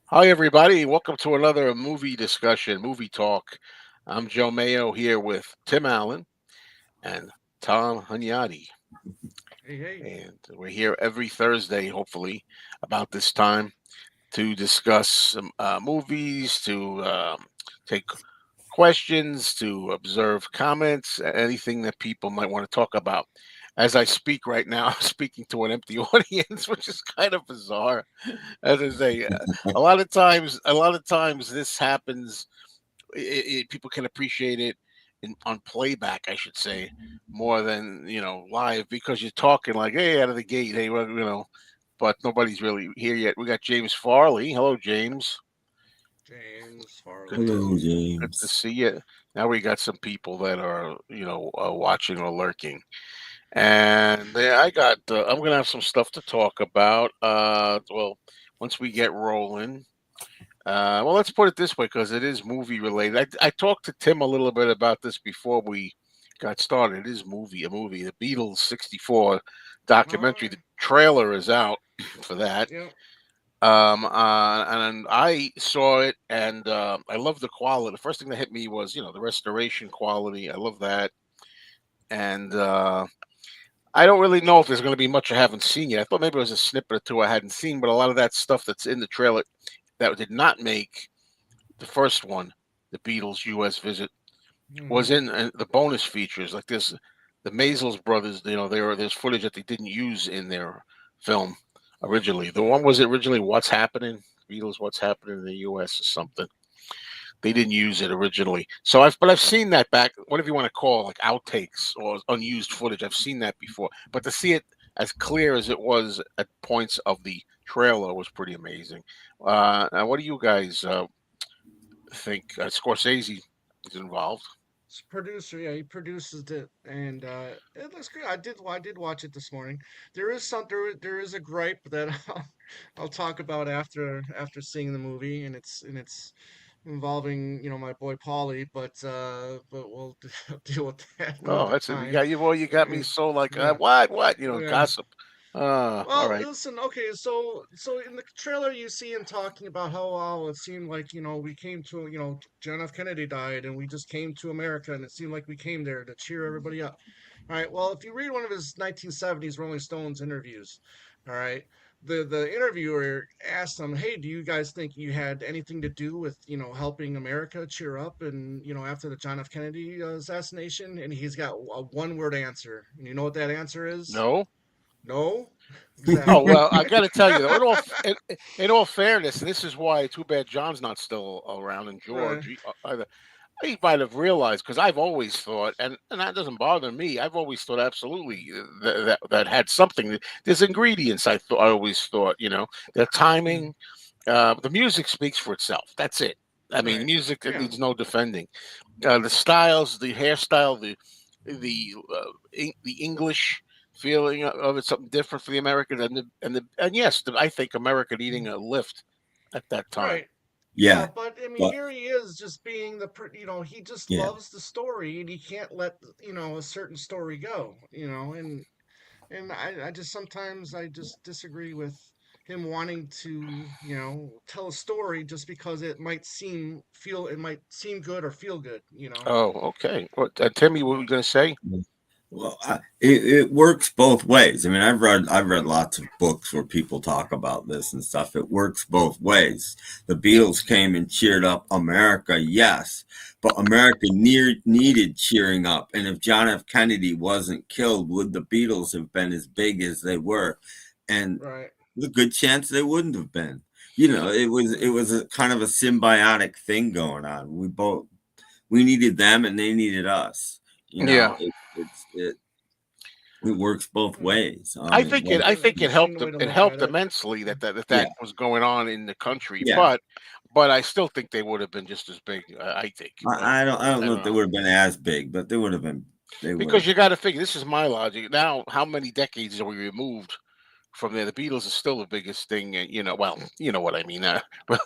Hi, everybody. Welcome to another movie discussion, movie talk. I'm Joe Mayo here with Tim Allen and Tom Hunyadi. Hey, hey. And we're here every Thursday, hopefully, about this time to discuss some movies, to take questions, to observe comments, anything that people might want to talk about. As I speak right now, I'm speaking to an empty audience, which is kind of bizarre. As I say, a lot of times, this happens. People can appreciate it on playback, I should say, more than live because you're talking like, hey, out of the gate, hey, well, but nobody's really here yet. We got James Farley. Hello, James. James Good Farley. to Hello, good to James. see you. Now we got some people that are watching or lurking, and I got. I'm gonna have some stuff to talk about. Well, once we get rolling. Well, let's put it this way because it is movie related. I talked to Tim a little bit about this before we got started. It is a movie. The Beatles '64 Oh, documentary. The trailer is out for that. yeah. And I saw it, and I love the quality. The first thing that hit me was, the restoration quality. I love that, and I don't really know if there's going to be much I haven't seen yet. I thought maybe it was a snippet or two I hadn't seen, but a lot of that stuff that's in the trailer that did not make the first one, the Beatles' U.S. visit, was Hmm. in the bonus features. Like this, the Maisels brothers. There's footage that they didn't use in their film originally. The one was originally "What's Happening," Beatles' "What's Happening in the U.S." or something. They didn't use it originally, but I've seen that back. Whatever you want to call it, like outtakes or unused footage. I've seen that before, but to see it as clear as it was at points of the trailer was pretty amazing. Now, what do you guys think? Scorsese is involved. It's producer. Yeah, he produces it, and it looks good. I did watch it this morning. There is a gripe that I'll talk about after seeing the movie, and it's involving my boy Paulie, but we'll deal with that Oh, another that's it. time. You got me Yeah, so like yeah, what yeah. gossip. All Well, right. listen, okay, so in the trailer you see him talking about how it seemed like, we came to, John F. Kennedy died and we just came to America and it seemed like we came there to cheer everybody up. All right, well, if you read one of his 1970s Rolling Stones interviews, all right, the interviewer asked him, "Hey, do you guys think you had anything to do with, helping America cheer up and, after the John F. Kennedy assassination?" And he's got a one-word answer. And you know what that answer is? No. No? Oh Exactly. well, I got to tell you though. In all fairness, and this is why too bad John's not still around, and Right. George either. He might have realized because I've always thought, and that doesn't bother me. I've always thought absolutely that had something. There's ingredients. I always thought, the Mm. timing, the music speaks for itself. That's it. I mean, the Right. music that Yeah. needs no defending. The styles, the hairstyle, the English feeling of it, something different for the American, and yes, I think America needing Mm. a lift at that time. Right. Yeah, Yeah, but I mean, but here he is just being he just yeah, loves the story and he can't let, a certain story go, and I just sometimes I just disagree with him wanting to, tell a story just because it might seem good or feel good. Oh, okay. Timmy, what were you going to say? well, it works both ways. I mean, I've read lots of books where people talk about this and stuff. It works both ways. The Beatles came and cheered up America, yes, but America needed cheering up. And if John F. Kennedy wasn't killed, would the Beatles have been as big as they were? And Right. the good chance they wouldn't have been. You know, it was a kind of a symbiotic thing going on. We needed them and they needed us. You Yeah, know, it works both Yeah. ways. I It think it. was, I That's an think it interesting helped. way to It look at helped it. immensely that yeah, was going on in the country. yeah. But I still think they would have been just as big. I think, but I don't I know don't if they know would have been as big, but they would have been. They would because have. you got to figure. This is my logic. Now, how many decades are we removed from there? The Beatles are still the biggest thing, and well, you know what I mean. But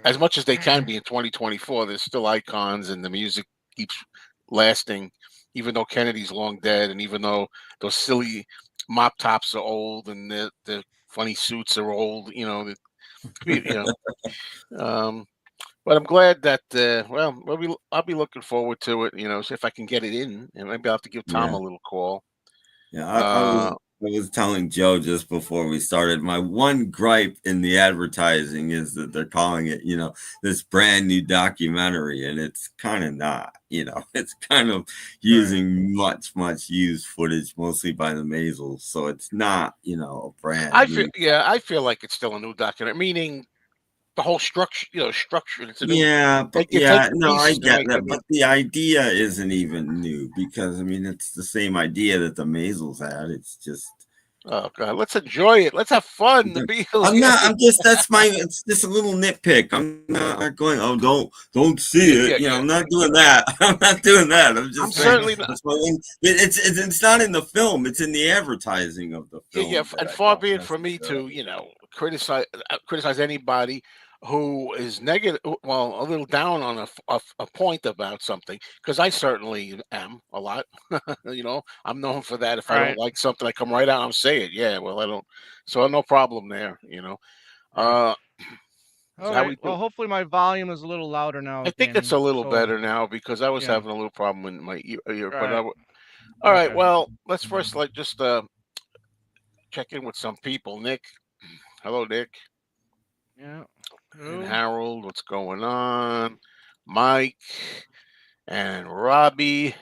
as much as they can be in 2024, there's still icons, and the music keeps lasting, even though Kennedy's long dead, and even though those silly mop tops are old, and the funny suits are old. You know. But I'm glad that well, I'll be looking forward to it. See if I can get it in, and maybe I'll have to give Tom Yeah. a little call. Yeah, Uh, I was telling Joe just before we started. My one gripe in the advertising is that they're calling it, this brand new documentary, and it's kind of not. It's kind of Right. using much used footage, mostly by the Maisels. So it's not, a brand new. I feel like it's still a new documentary, meaning the whole structure, structure. It's a new. Yeah, but You're taking no, I pieces and get that. making But it. the idea isn't even new because I mean it's the same idea that the Maisels had. It's just Oh God, let's enjoy it. Let's have fun. The Beatles. I'm Yeah, not. I'm just. That's my. It's just a little nitpick. I'm not going. Oh, don't see yeah, it. yeah, yeah. I'm not doing that. I'm not doing that. I'm I'm just saying. certainly not. That's my. It's not in the film. It's in the advertising of the Yeah, yeah, film that and I far don't be it from me to necessarily. criticize anybody who is negative, well, a little down on a point about something, because I certainly am a lot. I'm known for that. If I don't Right. like something, I come right out and say it. Yeah, well, I don't, so no problem there. Right. Uh, All how right. we do? Well, hopefully my volume is a little louder now I think it's a again. little So better now because I was yeah. having a little problem in my ear. But Right. all right. Okay. Well, let's first like just check in with some people. Nick, hello, Nick. Yeah. And Who? Harold, what's going on? Mike and Robbie.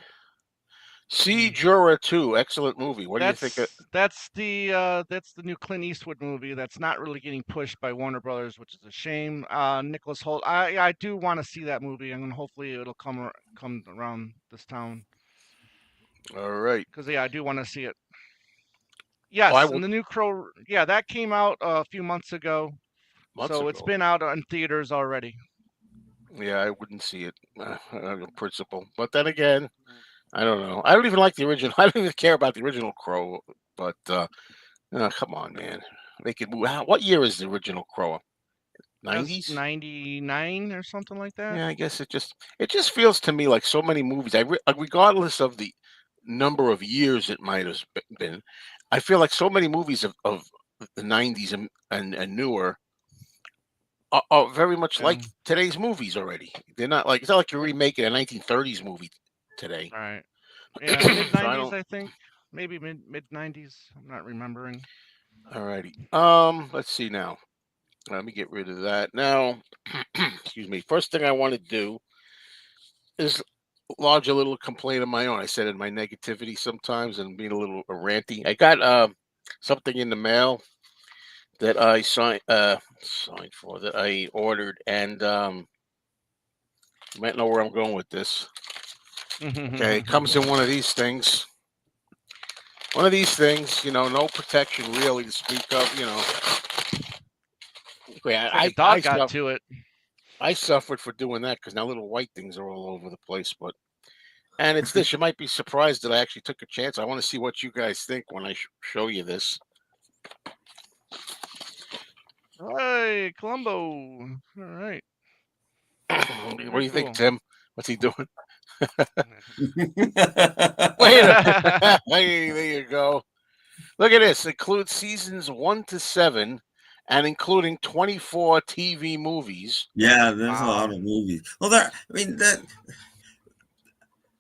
See Hmm. Jura 2, excellent movie. What do you think? That's the new Clint Eastwood movie that's not really getting pushed by Warner Brothers, which is a shame. Nicholas Holt. I do want to see that movie, and hopefully it'll come around this town All right. because yeah, I do want to see it. Oh, I Yes, and would the new Crow. Yeah, that came out a few months ago, months so it's ago. been out in theaters already. Yeah, I wouldn't see it in principle. But then again, I don't know. I don't even like the original. I don't even care about the original Crow. But come on, man. Make it move. What year is the original Crow? That's 90s? 99 or something like that. Yeah, I guess it just feels to me like so many movies. Regardless of the number of years it might have been, I feel like so many movies of the '90s and newer are very much Yeah. like today's movies already. They're not like it's not like you're remaking a 1930s movie today. All right. Yeah, mid So I 90s, don't. I think. Maybe mid 90s. I'm not remembering. Alrighty. Let's see now. Let me get rid of that now. Excuse me. First thing I want to do is lodge a little complaint of my own. I said in my negativity sometimes and being a little ranty. I got something in the mail that I signed for that I ordered, and you might know where I'm going with this. Okay, it comes in one of these things. One of these things, no protection really to speak of. It's like a I I dog got suffer, to it. I suffered for doing that because now little white things are all over the place. But and it's this. You might be surprised that I actually took a chance. I want to see what you guys think when I show you this. Hey, Columbo. All right. What do Very you think, cool. Tim? What's he doing? Wait a minute. Hey, there you go. Look at this. Includes seasons 1 to 7 and including 24 TV movies. Yeah, there's a Wow. lot of movies. Well, there. I mean that.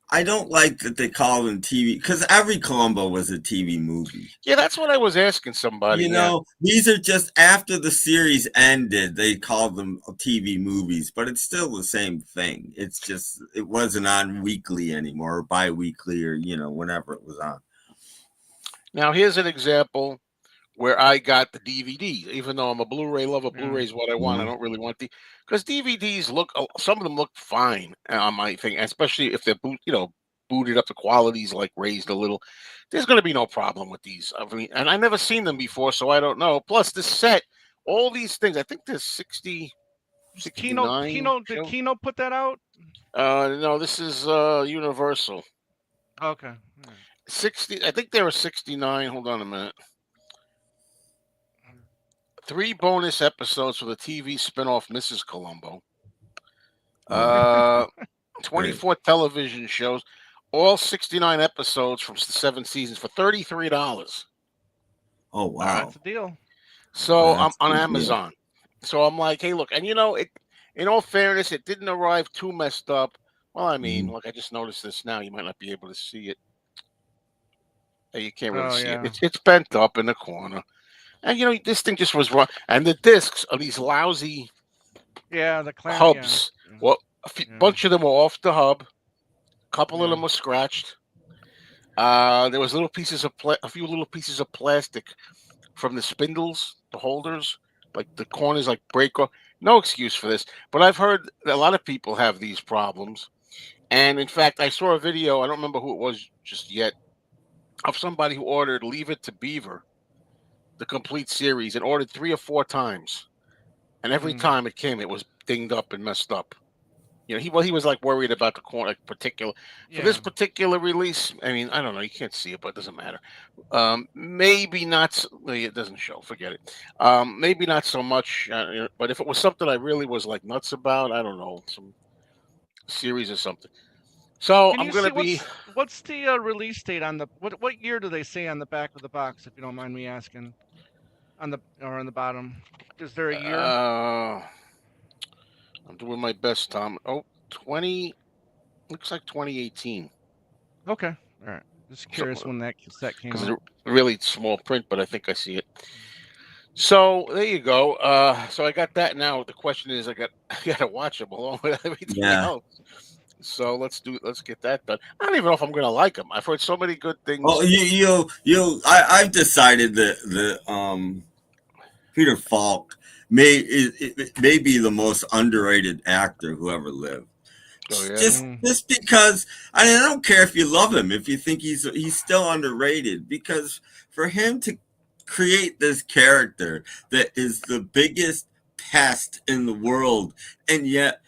I don't like that they call them TV because every Columbo was a TV movie. Yeah, that's what I was asking somebody. Yeah. These are just after the series ended, they called them TV movies, but it's still the same thing. It's just it wasn't on weekly anymore, or bi-weekly, or whenever it was on. Now, here's an example where I got the DVD, even though I'm a Blu-ray lover. Yeah. Blu-ray is what I want. I Mhm. don't really want because DVDs look. Some of them look fine on my thing, especially if they're booted up. The quality's like raised a little. There's going to be no problem with these. I mean, and I never seen them before, so I don't know. Plus, the set, all these things. I think there's 60, Is Kino 69 Kino did shows. Kino put that out? No, this is Universal. Okay. All 60. I think there were 69. Hold on a minute. 3 bonus episodes for the TV spinoff Mrs. Columbo. Oh, Uh, great. 24 television shows, all 69 episodes from 7 seasons for $33. Oh, All right. wow. That's a deal. So I'm That's a on good deal. Amazon. So I'm like, hey, look, and it. In all fairness, it didn't arrive too messed up. Well, I mean, Mhm. look, I just noticed this now. You might not be able to see it. You can't really Oh see it. yeah, It's bent up in the corner, and this thing just was wrong. And the discs are these lousy yeah. The clamp. Yeah, hubs. Well, yeah. bunch of them were off the hub. A couple of Yeah. them were scratched. There was a few little pieces of plastic from the spindles, the holders, like the corners, like break off. No excuse for this, but I've heard that a lot of people have these problems. And in fact, I saw a video. I don't remember who it was just yet, of somebody who ordered Leave It to Beaver, the complete series, and ordered 3 or 4 times, and every Mm, time it came, it was dinged up and messed up. He was like worried about the corner, like particular for this yeah. particular release. I mean, I don't know. You can't see it, but it doesn't matter. Maybe not. It doesn't show. Forget it. Maybe not so much. But if it was something I really was like nuts about, I don't know, some series or something. So Can I'm you see gonna be. what's the release date on the what year do they say on the back of the box? If you don't mind me asking, on the or on the bottom, is there a year? Uh, I'm doing my best, Tom. Oh, 20. Looks like 2018. Okay, all right. Just Something curious when that cassette came because out. it's really small print, but I think I see it. So there you go. So I got that now. The question is, I got to watch them along with everything Yeah. else. So let's get that done. I don't even know if I'm gonna like them. I've heard so many good Oh, things. I've decided that Peter Falk may be the most underrated actor who ever lived. Oh yeah. Just Mm, just because I don't care if you love him, if you think he's still underrated, because for him to create this character that is the biggest pest in the world and yet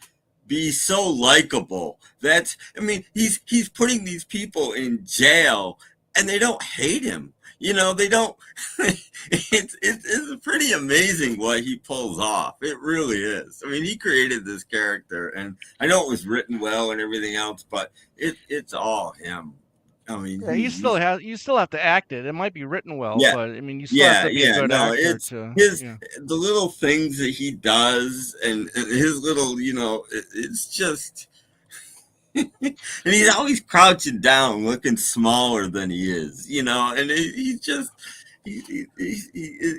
be so likable. That's I mean, he's putting these people in jail and they don't hate him. They don't. It's pretty amazing what he pulls off. It really is. I mean, he created this character, and I know it was written well and everything else, but it's all him. I mean, yeah, you still have to act it. It might be written well, yeah, but I mean, you still have yeah, to be a yeah. good No, actor it's to his yeah. the little things that he does, and his little, it's just. And he's always crouching down, looking smaller than he is, and he's just.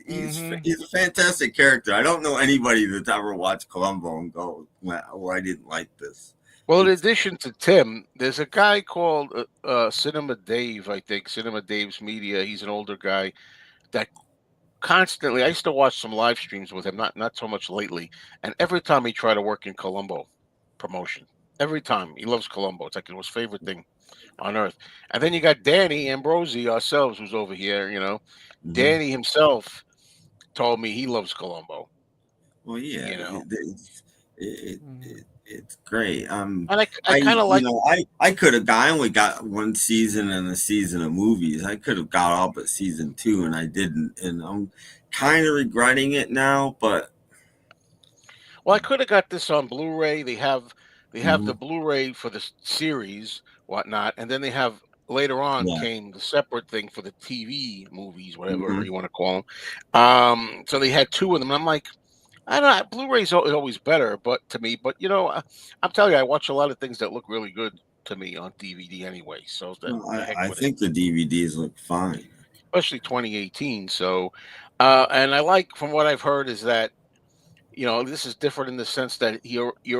Mm-hmm. He's a fantastic character. I don't know anybody that's ever watched Columbo and go, "Well, I didn't like this." Well, in It's addition to Tim, there's a guy called Cinema Dave. I think Cinema Dave's Media. He's an older guy that constantly. I used to watch some live streams with him. Not so much lately. And every time he tried to work in Columbo promotion, every time he loves Columbo. It's like his favorite thing on earth. And then you got Danny Ambrosi, ourselves, who's over here. mhm. Danny himself told me he loves Columbo. Well, yeah, You know, it's great. and I kind of like. I could have got. I only got one season and a season of movies. I could have got all but season two, and I didn't, and I'm kind of regretting it now. But Well, I could have got this on Blu-ray. They have mhm, the Blu-ray for the series, whatnot, and then they have later on yeah, came the separate thing for the TV movies, whatever hmm you want to call them. So they had two of them. And I'm like, I don't know. Blu-ray's always better, but to me, but I'm telling you, I watch a lot of things that look really good to me on DVD anyway. So that well, the heck I with it, think the DVDs look fine. especially 2018. So, and I like from what I've heard is that this is different in the sense that we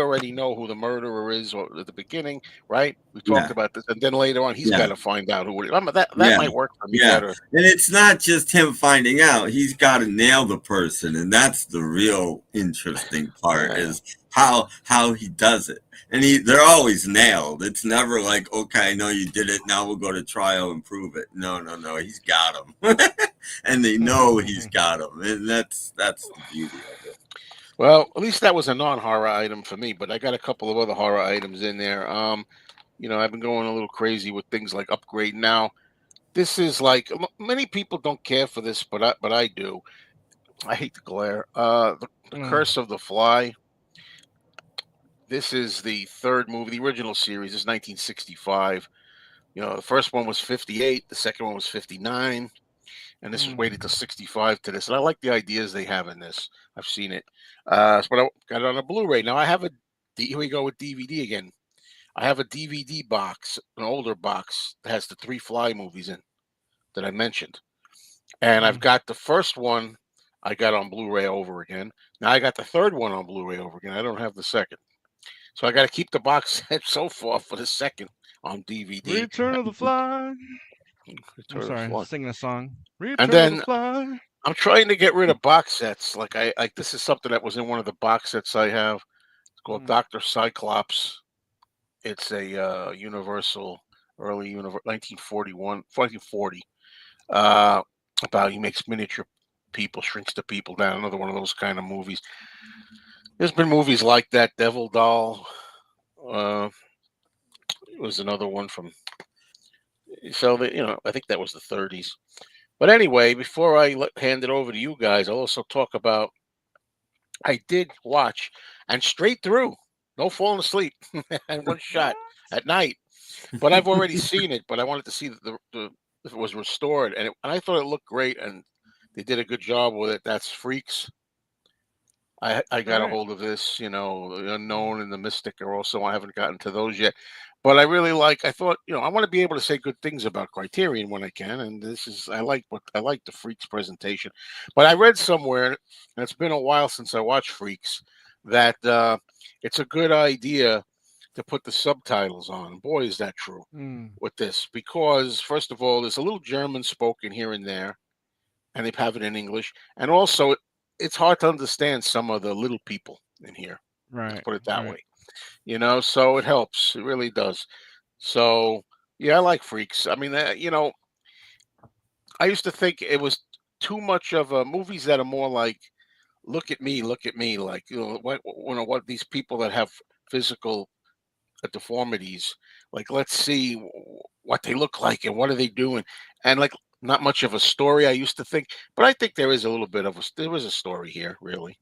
already know who the murderer is or at the beginning, right? We talked Yeah, about this, and then later on he's got yeah. to find out who it is. That Yeah, might work for me yeah. better. And it's not just him finding out. He's got to nail the person, and that's the real interesting part Yeah. is how he does it. And they're always nailed. It's never like, okay, I know you did it. Now we'll go to trial and prove it. No, no, no. He's got them, and they know he's got them, and that's the beauty of it. Well, at least that was a non-horror item for me, but I got a couple of other horror items in there. I've been going a little crazy with things like Upgrade now. This is like many people don't care for this, but I do. I hate the glare. The Mm, Curse of the Fly. This is the third movie. The original series is 1965. The first one was 58. The second one was 59. and this was waited Mm. till 65 to this. And I like the ideas they have in this. I've seen it, but I got it on a Blu-ray. Now I have here we go with DVD again. I have a DVD box, an older box that has the three Fly movies in that I mentioned, and I've Mm. got the first one I got on Blu-ray over again. Now I got the third one on Blu-ray over again. I don't have the second, so I got to keep the box set so far for the second on DVD. Return of the Fly. I'm Return of sorry, Fly. singing a song. And Return of the then Fly. I'm trying to get rid of box sets. Like this is something that was in one of the box sets I have. It's called Mm. Doctor Cyclops. It's a Universal early 1941, 1940. Uh, about he makes miniature people, shrinks the people down. Another one of those kind of movies. There's been movies like that. Devil Doll. Uh, it was another one from. So I think that was the 30s. But anyway, before I hand it over to you guys, I'll also talk about. I did watch and straight through, no falling asleep, and one shot What? at night. But I've already seen it. But I wanted to see the if it was restored, and I thought it looked great, and they did a good job with it. That's Freaks. I All got a right. hold of this, the Unknown and the Mystic are also. I haven't gotten to those yet, but I really like. I thought, I want to be able to say good things about Criterion when I can, and this is. I like the Freaks presentation, but I read somewhere, and it's been a while since I watched Freaks, that it's a good idea to put the subtitles on. Boy, is that true Mm. with this, because first of all, there's a little German spoken here and there, and they have it in English. And also, it's hard to understand some of the little people in here. Let's Right. put it that Right. way. So it helps. It really does. So yeah, I like Freaks. I mean, I used to think it was too much of a movies that are more like look at me, like what these people that have physical deformities. Like, let's see what they look like and what are they doing, and like not much of a story. I used to think, but I think there is a little bit of there is a story here, really,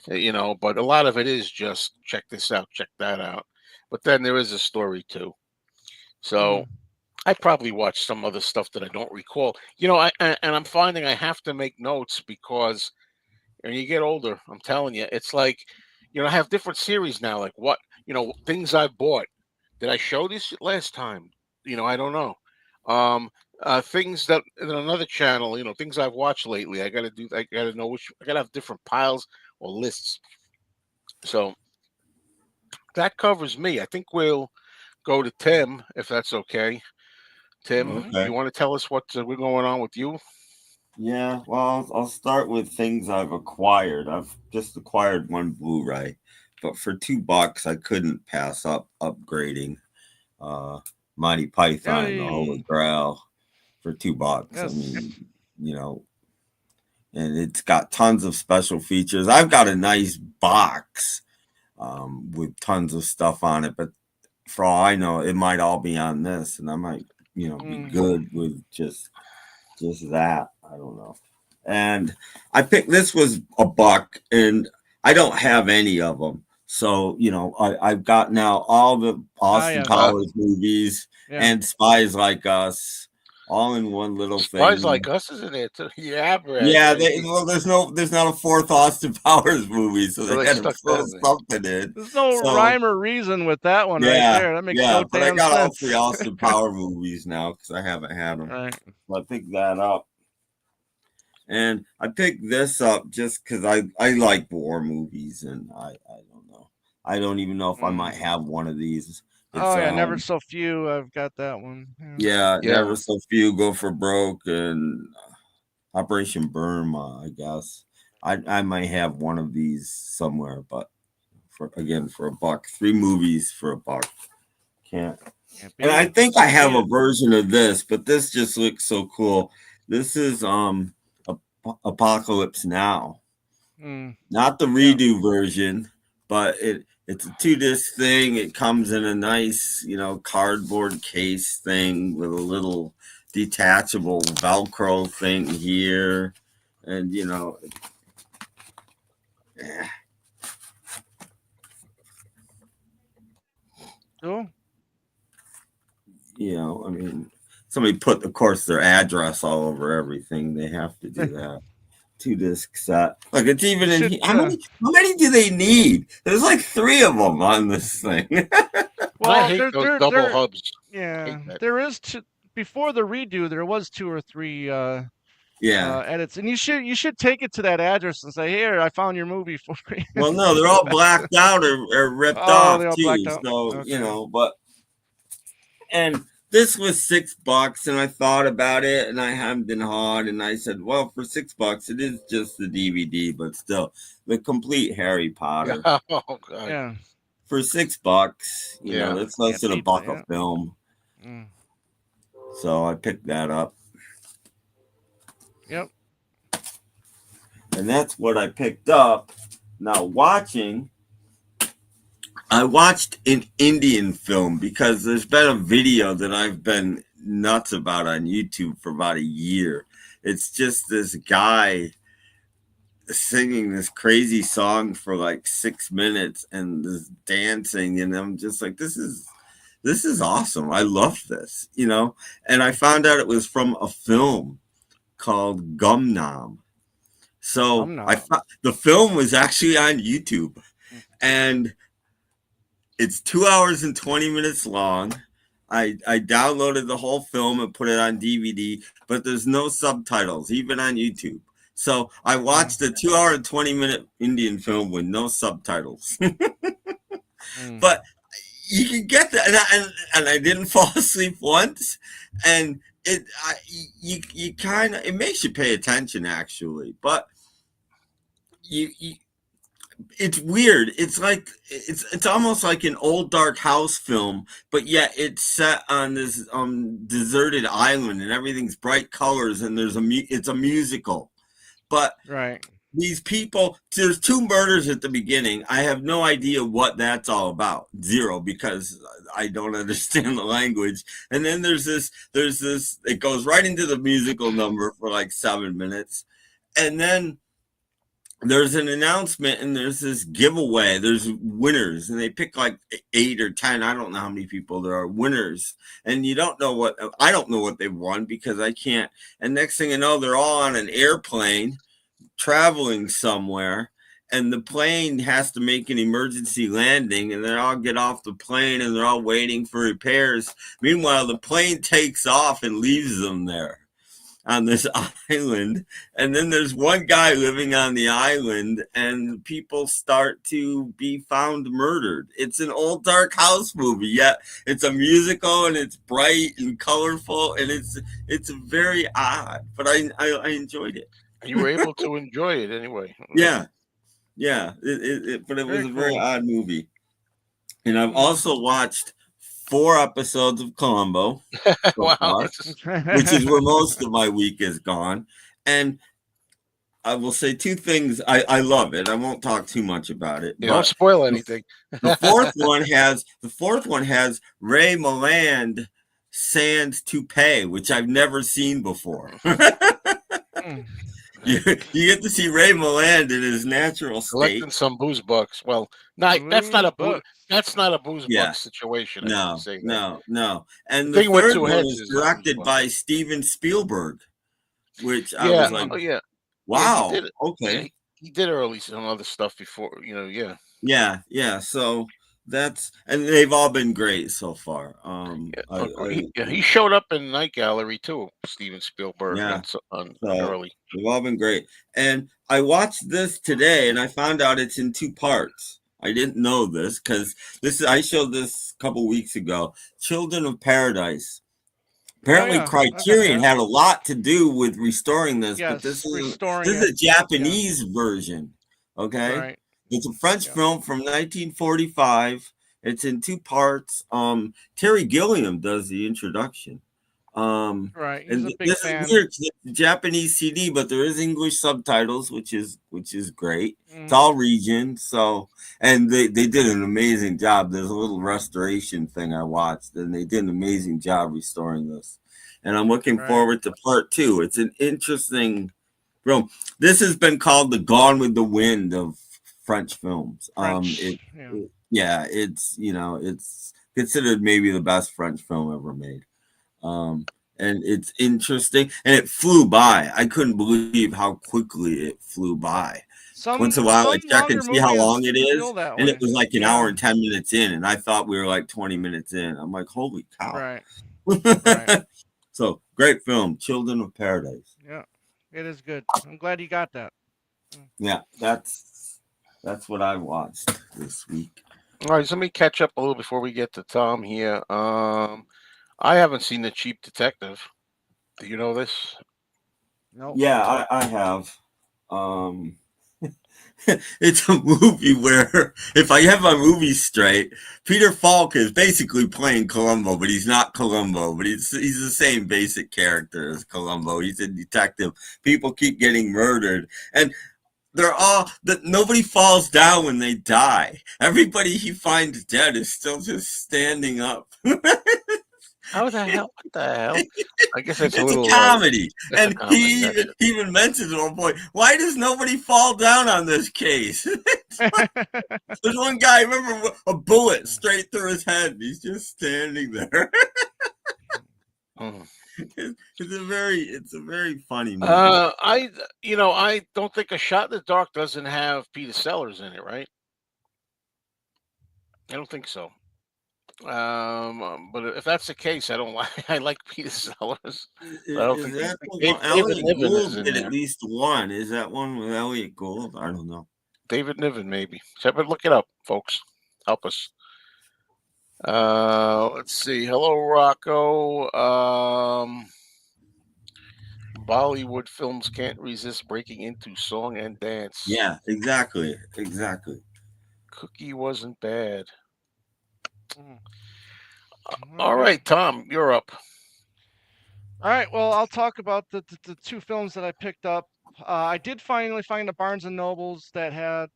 But a lot of it is just check this out, check that out. But then there is a story too. So Mm. I probably watched some other stuff that I don't recall. And I'm finding I have to make notes because when you get older, I'm telling you, it's like, I have different series now. Like things I bought. Did I show this last time? I don't know. Um, things that in another channel, things I've watched lately. I got to do. I got to know which. I got to have different piles or lists. So that covers me. I think we'll go to Tim if that's okay. Tim, Mm-hmm. you Okay. want to tell us what's going on with you? Yeah, well, I'll start with things I've acquired. I've just acquired one Blu-ray, but for $2, I couldn't pass up upgrading uh, Monty Python and the Holy Yay. Grail for $2. I Yes. mean, you know, and it's got tons of special features. I've got a nice box with tons of stuff on it, but for all I know, it might all be on this, and I might, be Mm. good with just that. I don't know. And I picked this was a buck, and I don't have any of them. So I've got now all the Ah, Austin yes. Powers movies Yeah. and Spies Like Us, all in one little Spies thing. Like Us is in there too. Yeah, Brad. Yeah, Yeah. well, there's not a fourth Austin Powers movie, so So they they had to stuck that throw in there. something in. There's no So rhyme or reason with that one right yeah, there. That makes yeah, no but I damn got all three sense. Austin Power movies now because I haven't had them. Right. So I picked that up. And I picked this up just because I like war movies, and I don't know. I don't even know if I Mm. might have one of these. It's Oh yeah, never so few. I've got that one. Yeah. yeah, Yeah. Never So Few, Go for Broke, and Operation Burma. I guess I might have one of these somewhere, but for a buck, three movies for a buck, can't. Can't And beat I it. think I Can't have beat a it. version of this, but this just looks so cool. This is Apocalypse Now. Mm. Not the Yeah. redo version, but it's a 2 disc thing. It comes in a nice, cardboard case thing with a little detachable Velcro thing here. And eh, Cool. I mean, somebody put, of course, their address all over everything. They have to do that. 2-disc set. Like it's even in Should, how many do they need? There's like 3 of them on this thing. I well, hate those double hubs. I yeah, hate that. there is before the redo. There was 2 or 3 Yeah. edits, and you should take it to that address and say, "Here, I found your movie for you." Well, no, they're all blacked out or ripped Oh, off they all blacked too. out. So Okay. but and this was $6, and I thought about it, and I hemmed and hawed, and I said, well, for $6, it is just the DVD, but still, the complete Harry Potter. Oh God. Yeah. For $6, you know, that's less than Can't $1 beat that, a film. Mm. So I picked that up. Yep. And that's what I picked up. Now I watched an Indian film because there's been a video that I've been nuts about on YouTube for about a year. It's just this guy singing this crazy song for like 6 minutes and this dancing, and I'm just like, this is awesome. I love this, you know. And I found out it was from a film called Gumnam. So the film was actually on YouTube, and it's 2 hours and 20 minutes long. I downloaded the whole film and put it on DVD, but there's no subtitles, even on YouTube. So I watched a 2 hour and 20-minute Indian film with no subtitles. But you can get that, and I didn't fall asleep once, and it makes you pay attention actually, but you it's weird. It's like it's almost like an old dark house film, but yet it's set on this deserted island, and everything's bright colors, and it's a musical. But these people, there's 2 murders at the beginning. I have no idea what that's all about. 0, because I don't understand the language. And then there's this, it goes right into the musical number for like 7 minutes. And then there's an announcement, and there's this giveaway. There's winners, and they pick like 8 or 10. I don't know how many people there are winners, and I don't know what they won because I can't. And next thing you know, they're all on an airplane traveling somewhere, and the plane has to make an emergency landing, and they all get off the plane, and they're all waiting for repairs. Meanwhile, the plane takes off and leaves them there on this island, and then there's one guy living on the island, and people start to be found murdered. It's an old dark house movie, yet it's a musical, and it's bright and colorful, and it's very odd, but I enjoyed it. You were able to enjoy it anyway. Yeah. But it was a very odd movie. And I've also watched 4 episodes of Columbo, Wow. which is where most of my week is gone. And I will say 2 things. I love it. I won't talk too much about it. Don't spoil anything. The fourth one has Ray Milland sans toupee, which I've never seen before. You get to see Ray Milland in his natural state. Collecting some booze bucks. Well, that's not a booze buck situation. No. And the the third one is directed by Steven Spielberg, which I was like, wow, okay. He did early some other stuff before, Yeah. So and they've all been great so far. He showed up in Night Gallery too, Steven Spielberg. Early. They've all been great. And I watched this today, and I found out it's in 2 parts. I didn't know this because I showed this a couple weeks ago. Children of Paradise. Apparently, Criterion had a lot to do with restoring this, but this is a Japanese version. Okay. Right. It's a French film from 1945. It's in 2 parts. Terry Gilliam does the introduction. Right. He's a big fan. Is weird. It's a Japanese CD, but there is English subtitles, which is great. It's all region. So, and they did an amazing job. There's a little restoration thing I watched, and they did an amazing job restoring this. And I'm looking forward to part 2. It's an interesting film. This has been called the Gone with the Wind of French films. It's considered maybe the best French film ever made. and it's interesting, and it flew by. I couldn't believe how quickly it flew by. Once in a while, I Some check and longer see how long movies it feel is, that and it way. was like an hour Yeah. and 10 minutes in, and I thought we were like 20 minutes in. I'm like, holy cow! Right. Right. So great film, Children of Paradise. Yeah. It is good. I'm glad you got that. Mm. Yeah, that's what I watched this week. All right, so let me catch up a little before we get to Tom here. I haven't seen The Cheap Detective. Do you know this? Nope. Yeah, I have. Um, it's a movie where, if I have my movies straight, Peter Falk is basically playing Columbo, but he's not Columbo, but he's the same basic character as Columbo. He's a detective. People keep getting murdered, and they're all that nobody falls down when they die. Everybody he finds dead is still just standing up. How the hell? What the hell? I guess that's a It's a little. comedy, That's a and comedy. he even, Gotcha. he even mentions at one point, "Why does nobody fall down on this case?" There's one guy, remember, a bullet straight through his head. He's just standing there. Mm. It's a very funny movie. I don't think A Shot in the Dark doesn't have Peter Sellers in it, right? I don't think so. But if that's the case, I don't like. I like Peter Sellers, but I don't Is think he's. that the one? David Elliot Niven is Gould in did at there. least one. Is that one with Elliot Gould? I don't know. David Niven, maybe. So, but look it up, folks. Help us. Let's see. Hello, Rocco. Bollywood films can't resist breaking into song and dance. Yeah, exactly. Cookie wasn't bad. Mm. All Okay. right, Tom, you're up. All right. Well, I'll talk about the two films that I picked up. I did finally find a Barnes and Nobles that had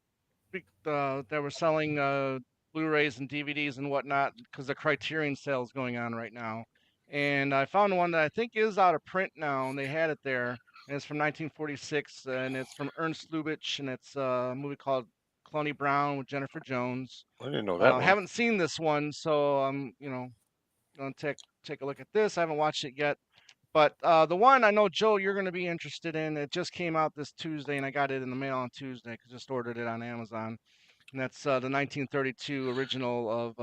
that were selling Blu-rays and DVDs and whatnot because the Criterion sale is going on right now. And I found one that I think is out of print now, and they had it there. And it's from 1946, and it's from Ernst Lubitsch, and it's a movie called Cloney Brown with Jennifer Jones. I didn't know that one. Haven't seen this one, so I'm gonna take a look at this. I haven't watched it yet. But the one I know, Joe, you're going to be interested in. It just came out this Tuesday, and I got it in the mail on Tuesday because I just ordered it on Amazon. And that's the 1932 original of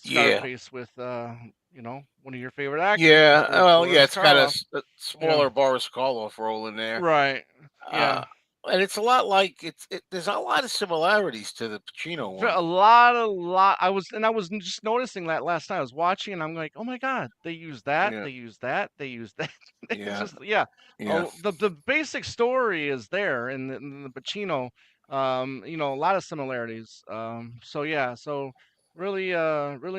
Yeah, Scarface with, one of your favorite actors, yeah. Well, yeah. Boris It's got Karloff. a Yeah, smaller Boris Karloff role in there. right. Uh, Yeah, and it's a lot like there's a lot of similarities to the Pacino one. I was just noticing that last night. I was watching, and I'm like, oh my god, they use that, Yeah, they use that, they use that. It's yeah, just yeah. yeah. Oh, the basic story is there in the Pacino. A lot of similarities. So yeah, so really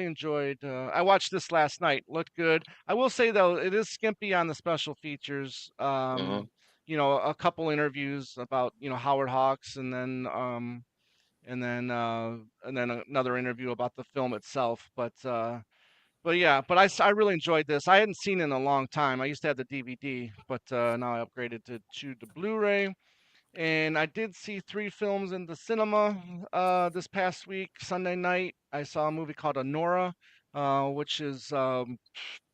enjoyed. I watched this last night. Looked good. I will say though, it is skimpy on the special features. Hmm. A couple interviews about Howard Hawks, and then another interview about the film itself. But yeah, I really enjoyed this. I hadn't seen it in a long time. I used to have the DVD, but now I upgraded to the Blu-ray. And I did see three films in the cinema this past week. Sunday night, I saw a movie called Honora, which is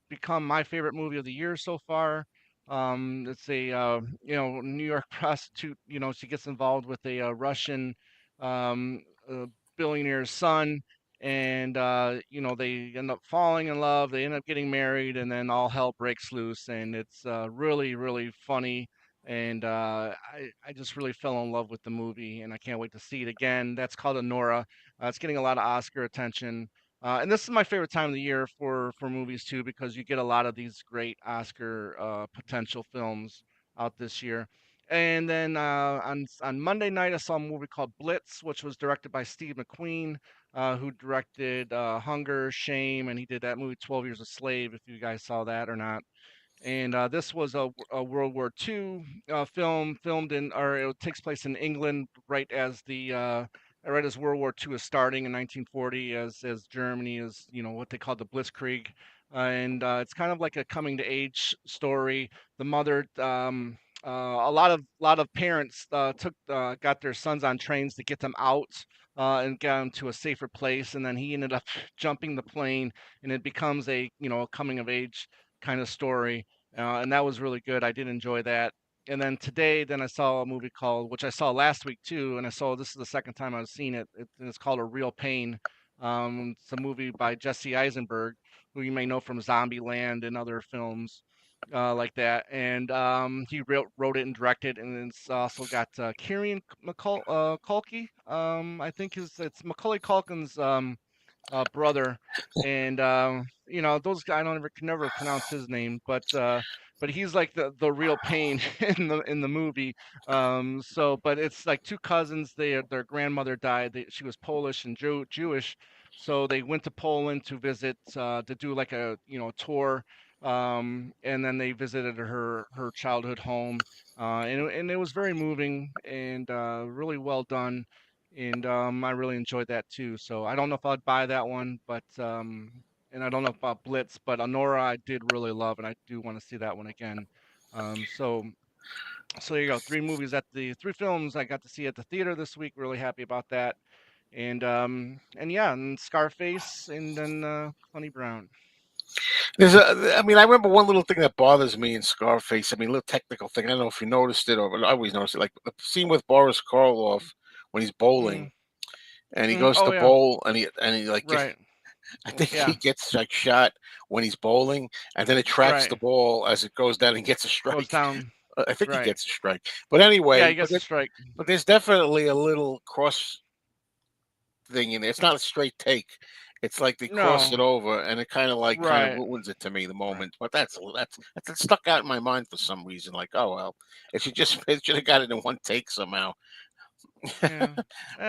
become my favorite movie of the year so far. It's a New York prostitute. She gets involved with a Russian um, uh, billionaire's son, and they end up falling in love. They end up getting married, and then all hell breaks loose. And it's really funny. And I just really fell in love with the movie, and I can't wait to see it again. That's called Honora. It's getting a lot of Oscar attention. And this is my favorite time of the year for movies too, because you get a lot of these great Oscar potential films out this year. And then on Monday night, I saw a movie called Blitz, which was directed by Steve McQueen, who directed Hunger, Shame, and he did that movie 12 Years a Slave. If you guys saw that or not. And this was a World War II film filmed or it takes place in England right as World War II is starting in 1940, as Germany is what they call the Blitzkrieg, and it's kind of like a coming to age story. The mother. A lot of parents got their sons on trains to get them out and get them to a safer place, and then he ended up jumping the plane, and it becomes a coming of age kind of story, and that was really good. I did enjoy that. And then today, then I saw a movie called, which I saw last week too, and I saw this is the second time I've seen it. It's called A Real Pain. It's a movie by Jesse Eisenberg, who you may know from Zombieland and other films like that. And he wrote it and directed, and it's also got Kieran Culkin. I think it's Macaulay Culkin's brother, and those guys I don't ever can never pronounce his name, but he's like the real pain in the movie. But it's like two cousins. Their grandmother died. She was Polish and Jewish, so they went to Poland to visit to do like a tour. And then they visited her childhood home, and it was very moving and really well done, and I really enjoyed that too. So I don't know if I'd buy that one, but and I don't know about Blitz, but Honora I did really love, and I do want to see that one again. So there you go, three films I got to see at the theater this week. Really happy about that, and yeah, and Scarface, and then Honey Brown. I mean, I remember one little thing that bothers me in Scarface. I mean, a little technical thing. I don't know if you noticed it, or I always noticed it. Like the scene with Boris Karloff when he's Mm, bowling and he goes oh to yeah, bowl and he like right, I think he yeah, gets like shot when he's bowling, and then it tracks the right. ball as it goes down and gets a Goes strike. down, I think he right. gets a strike. But Yeah, anyway, he gets a strike. but there's definitely a little cross thing in there. It's not a straight take. It's like they cross No, it over, and it kind of right. ruins it to me the Right. moment. But that's stuck out in my mind for some reason. Like, oh well, if you just it should have got it in one take somehow. Yeah.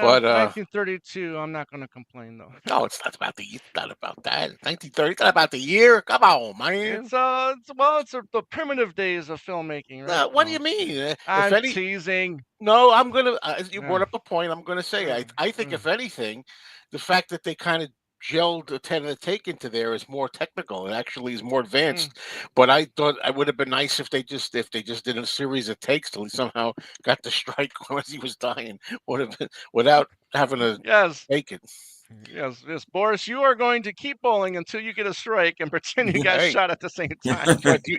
But 1932. I'm not gonna complain though. no, it's not about that. 1930. It's not about the year. Come on, man. It's the primitive days of filmmaking, right? What do No, you I'm just mean? kidding. If I'm any, teasing. no, I'm gonna. You brought Yeah. up a point. I'm gonna say. Uh, I think uh, if anything, the fact that they kind of gelled the ten and the take into there is more technical. It actually is more mm. advanced. But I thought it would have been nice if they just did a series of takes till he somehow got the strike as he was dying. Would have been without having to Yes. take it. Yes, Boris. You are going to keep bowling until you get a strike and pretend you got Hey, shot at the same time. but do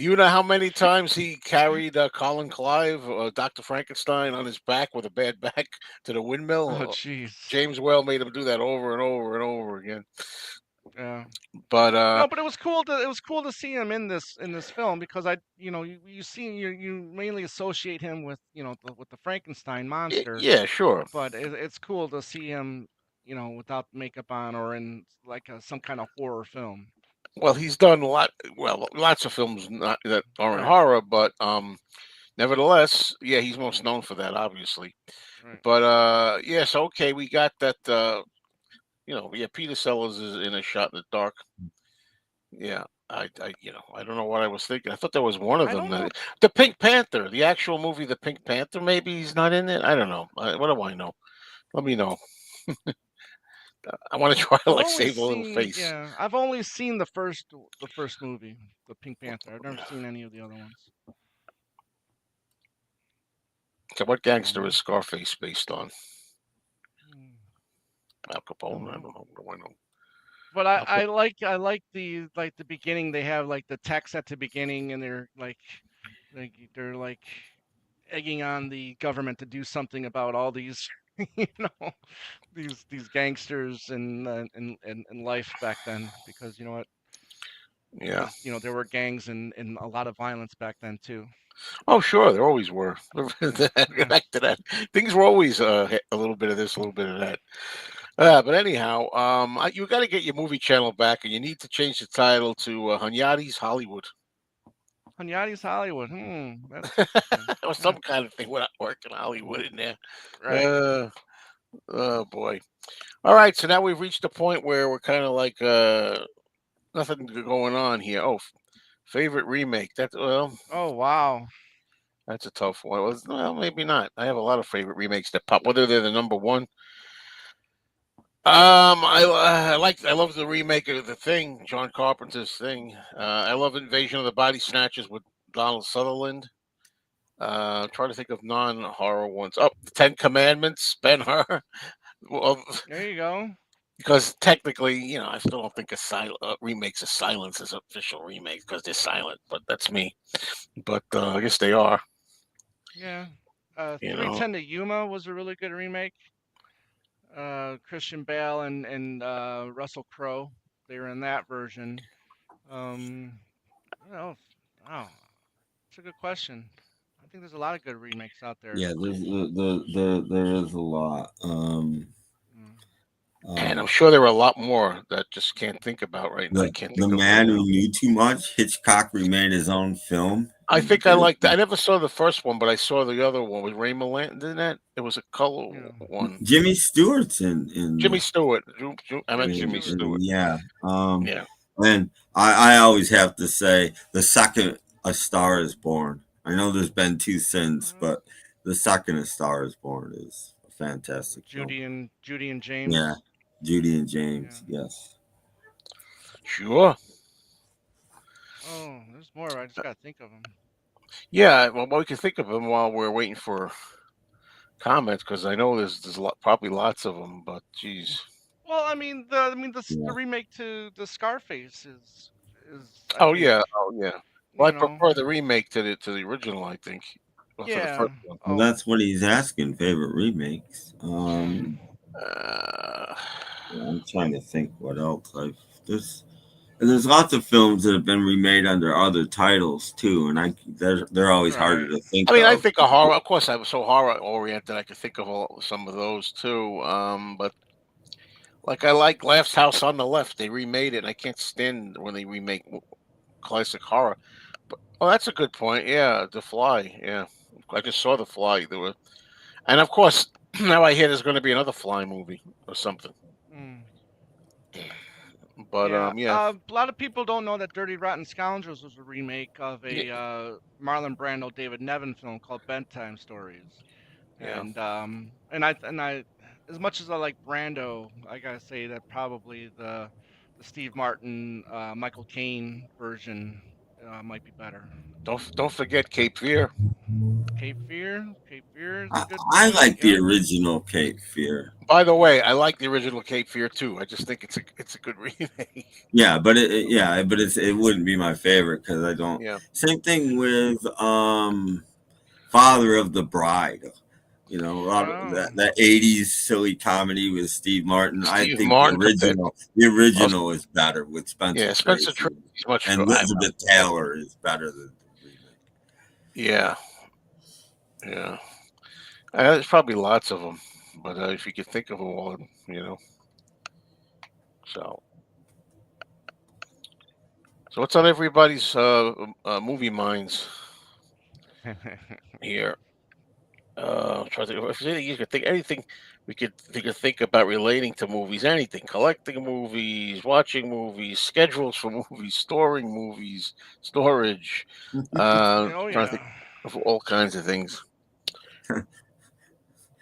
you know how many times he carried Colin Clive, Dr. Frankenstein, on his back with a bad back to the Oh, windmill? jeez. James Whale made him do that over and over and over again. Yeah. But No, but it was cool to see him in this film, because you mainly associate him with with the Frankenstein monster, yeah, sure. but it's cool to see him without makeup on, or in like some kind of horror film. Well, he's done a lot. Well, lots of films that aren't Right, horror, but nevertheless, yeah, he's most known for that, obviously. right. But yes, okay, we got that. Yeah, Peter Sellers is in A Shot in the Dark. Yeah, I don't know what I was thinking. I thought there was one of I them. don't know. The Pink Panther, the actual movie, The Pink Panther. Maybe he's not in it. I don't know. What do I know? Let me know. I want to try to I've like only save a little seen face. yeah, I've only seen the first movie, the Pink Panther. I've never seen any of the other ones. Okay, what gangster is Um, Scarface based on? hmm, Al don't Capone? I don't know. know. What do I know? But Al Cap- I like the beginning. They have like the text at the beginning, and they're like egging on the government to do something about all these you know these gangsters and life back then, because you know what, yeah. there were gangs and a lot of violence back then too. Oh, sure. There always were. Yeah, yeah. Back to that. Things were always a little bit of this, a little bit of that. But anyhow, you got to get your movie channel back, and you need to change the title to Hunyadi's Hollywood. Hunyadi's Hollywood. That's interesting. Or Yeah, some kind of thing without working Hollywood in there. right. Uh, oh boy. All right, so now we've reached a point where we're kind of like nothing going on here. Oh, favorite remake. Oh wow. That's a tough one. Well, maybe not. I have a lot of favorite remakes that pop, whether they're the number one. I love the remake of The Thing, John Carpenter's Thing. I love Invasion of the Body Snatchers with Donald Sutherland. Trying to think of non-horror ones. Oh, The Ten Commandments, Ben Hur. Well, There you go. because technically, I still don't think remakes of Silence is official remakes because they're silent. But that's me. But I guess they are. Yeah. You know, 310 to Yuma was a really good remake. Christian Bale and Russell Crowe. They were in that version. Um, what else? Wow, that's a good question. I think there's a lot of good remakes out there. Yeah, there is a lot. Mm. and I'm Um, sure there are a lot more that just can't think about right now. I can't the think of man who knew too much. Hitchcock remade his own film. I He think I did liked. I never saw the first one, but I saw the other one with Ray Milland in it. It was a color Yeah, one. Jimmy Stewart's Jimmy Stewart. I meant Jimmy Jimmy Stewart. Stewart. yeah. Yeah. And I always have to say the second A Star Is Born. I know there's been two since, Uh, but the second A Star Is Born is a fantastic film. Judy and Yeah, James. Judy and Yeah. James. Yes. Sure. Oh, there's more. I just gotta think of them. Yeah. Well, we can think of them while we're waiting for comments because I know there's probably lots of them. But geez. Well, the Yeah. remake to the Scarface is I Oh think yeah. Oh yeah. Well, I you know prefer the remake to the original. I think. Well, to the yeah. first one. Well, Oh that's what he's asking. Favorite remakes. mm, Uh, Yeah, I'm trying to think what else I've there's lots of films that have been remade under other titles too, and they're always harder right. to I think mean, I of. think a horror. Of course, I was so horror oriented. I could think of some of those too. But like I like Laugh's House on the Left. They remade it. And I can't stand when they remake classic horror. But oh, that's a good point. Yeah, The Fly. Yeah, I just saw The Fly. There were, and of course, now I hear there's going to be another Fly movie or something. Mm. But Yeah, yeah, a lot of people don't know that Dirty Rotten Scoundrels was a remake of yeah, a Marlon Brando, David Nevin film called Bedtime Stories. yeah. And I, as much as I like Brando, I gotta say that probably the Steve Martin, Michael Caine version might be better. Don't forget Cape Fear. Cape Fear is a I, good I remake. like the Yep. original Cape Fear. By the way, I like the original Cape Fear too. I just think it's a good remake. Yeah, but it wouldn't be my favorite because I don't. Yeah. Same thing with Father of the Bride. You know, a lot of Oh, that '80s silly comedy with Steve Martin. I Steve think the Martin, original the also, original is better with Spencer yeah, Spencer Tracy, Tracy's much. and Elizabeth Taylor is better than the remake. Yeah, yeah. There's probably lots of them, but if you could think of them all, you know. So, so what's on everybody's movie minds here? Try to if there's anything you could think anything we could think about relating to movies, anything, collecting movies, watching movies, schedules for movies, storing movies, storage. oh Trying to think yeah. of all kinds of things.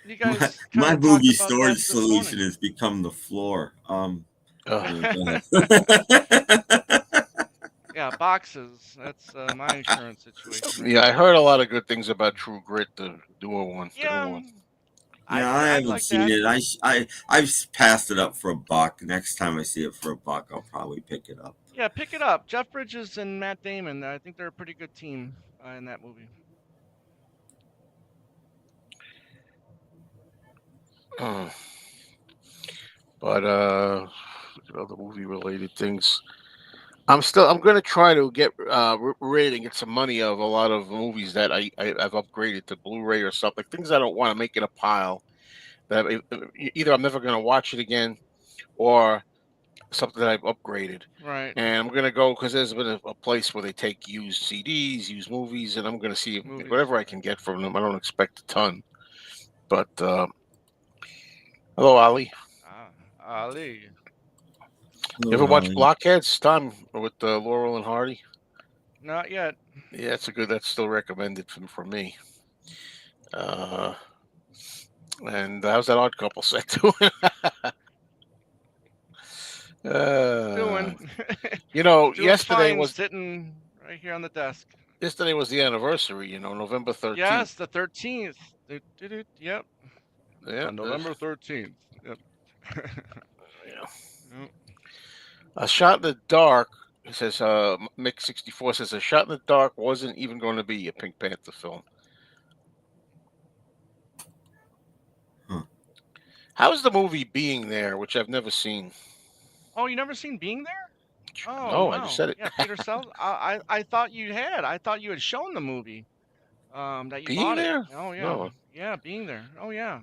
You My guys kind my of talked movie about that storage this solution morning. has become the floor. Uh, Go ahead. Yeah, boxes. That's my insurance situation right yeah, I now. heard a lot of good things about True Grit, the newer one. The new Yeah, one. Yeah, I I'd haven't like seen that. it. I've passed it up for a buck. Next time I see it for a buck, I'll probably pick it up. Yeah, pick it up. Jeff Bridges and Matt Damon. I think they're a pretty good team in that movie. But look at other movie related things. I'm gonna try to get rid and get some money of a lot of movies that I've upgraded to Blu-ray or something. Things I don't want to make in a pile that either I'm never gonna watch it again or something that I've upgraded. Right. And I'm gonna go because there's been a place where they take used CDs, used movies, and I'm gonna see Movies. whatever I can get from them. I don't expect a ton, but hello, Ali. Ah, Ali. You ever Hello, watch Ollie. Blockheads? Time with Laurel and Hardy. Not yet. Yeah, it's a good. That's still recommended from me. Uh, and how's that Odd Couple set doing? uh, Doing. Doing yesterday fine. was Sitting right here on the desk. the anniversary. November 13th. Yes, the 13th. Yep. Yeah, On November 13th. Yep. Yeah. Mm. A Shot in the Dark. It says Mick64 says A Shot in the Dark wasn't even going to be a Pink Panther film. Huh. How's the movie Being There, which I've never seen? Oh, you never seen Being There? Oh No, I just wow, said it. yeah, Peter Sellers. I thought you had. I thought you had shown the movie. That you Being bought it. There? Oh yeah, No. yeah, Being There. Oh yeah.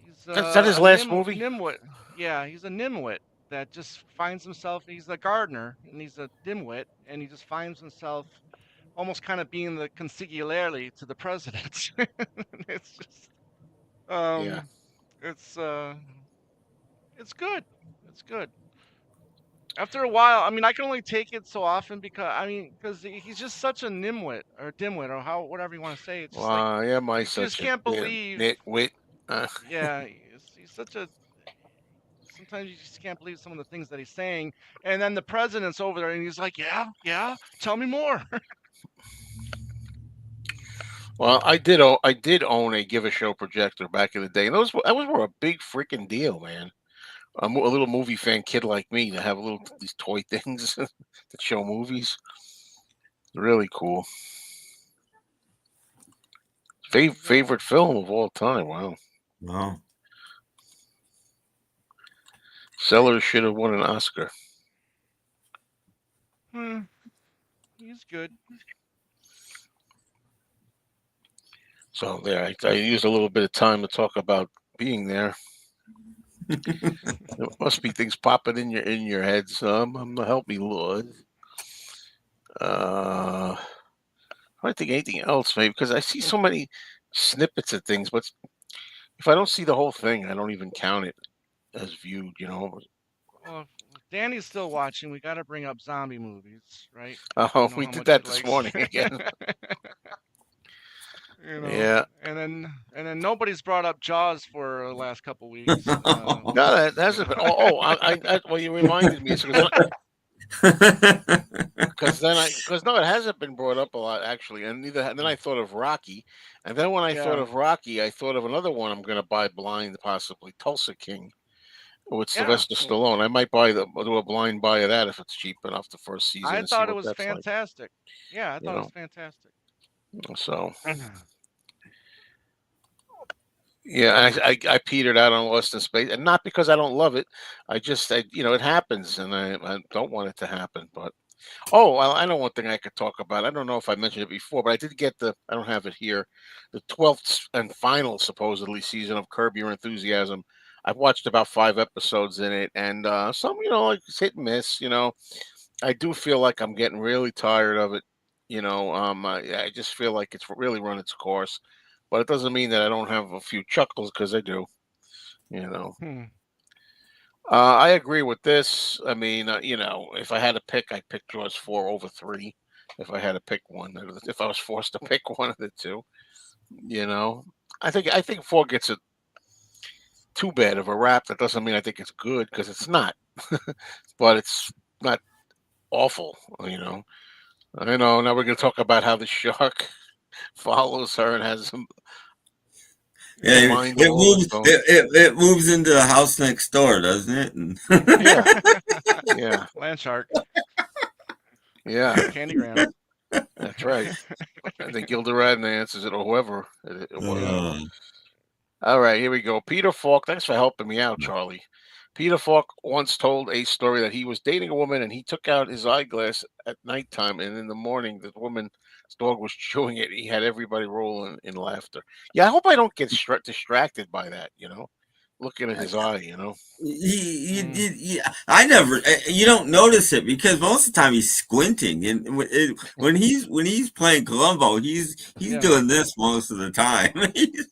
He's Is that his a last movie? nimwit. Yeah, he's a nimwit that just finds himself. He's a gardener and he's a dimwit, and he just finds himself almost kind of being the consigliere to the president. It's just Yeah. um, it's it's good. It's good. After a while, I mean, I can only take it so often because he's just such a nimwit or dimwit or how whatever you want to say. It's just like Am I you just such a can't believe. nitwit? Uh, Yeah, he's such a. Sometimes you just can't believe some of the things that he's saying, and then the president's over there, and he's like, "Yeah, yeah, tell me more." well, I did own a Give a Show projector back in the day, and those were a big freaking deal, man. A little movie fan kid like me to have these toy things that show movies. Really cool. Favorite film of all time. Wow. Wow. Sellers should have won an Oscar. Hmm, he's good. So there, I used a little bit of time to talk about Being There. There must be things popping in your head. Some help me, Lord. I don't think anything else, maybe, because I see so many snippets of things. But if I don't see the whole thing, I don't even count it as viewed. You know. Well, if Danny's still watching, we got to bring up zombie movies, right? You Oh, know we how did much he that this likes. morning again. You know, Yeah. and then nobody's brought up Jaws for the last couple weeks. No, that You hasn't know. been. Well, you reminded me because no, it hasn't been brought up a lot actually, and neither. And then I thought of Rocky, and then when I thought Yeah, of Rocky, I thought of another one I'm going to buy blind, possibly Tulsa King with yeah. Sylvester Stallone. I might do a blind buy of that if it's cheap enough the first season I and see thought it what was that's like. fantastic. Yeah, I You thought it was know, fantastic. so yeah, I petered out on Lost in Space, and not because I don't love it. It happens, and I don't want it to happen. But well, I know one thing I could talk about. I don't know if I mentioned it before, but I did get I don't have it here, the 12th and final supposedly season of Curb Your Enthusiasm. I've watched about 5 episodes in it, and some, like it's hit and miss. I do feel like I'm getting really tired of it. I just feel like it's really run its course, but it doesn't mean that I don't have a few chuckles because I do. You know. Hmm. I agree with this. I mean, if I had to pick, I'd pick Jaws 4 over 3. If I had to pick one, if I was forced to pick one of the two, you know, I think 4 gets it too bad of a rap. That doesn't mean I think it's good because it's not, but it's not awful. I know. Now we're going to talk about how the shark follows her and has a Yeah, mind it all of its moves. own. It moves into the house next door, doesn't it? And Yeah, yeah, Land shark, yeah. Candygram. That's right. I think Gilda Radner answers it, or whoever it was. Yeah. uh, All right, here we go. Peter Falk, thanks for helping me out, Charlie. Peter Falk once told a story that he was dating a woman and he took out his eyeglass at nighttime, and in the morning, the woman's dog was chewing it. He had everybody rolling in laughter. Yeah, I hope I don't get distracted by that, looking at his eye. Mm. I never. You don't notice it because most of the time he's squinting, and when he's playing Columbo, he's Yeah. doing this most of the time. he's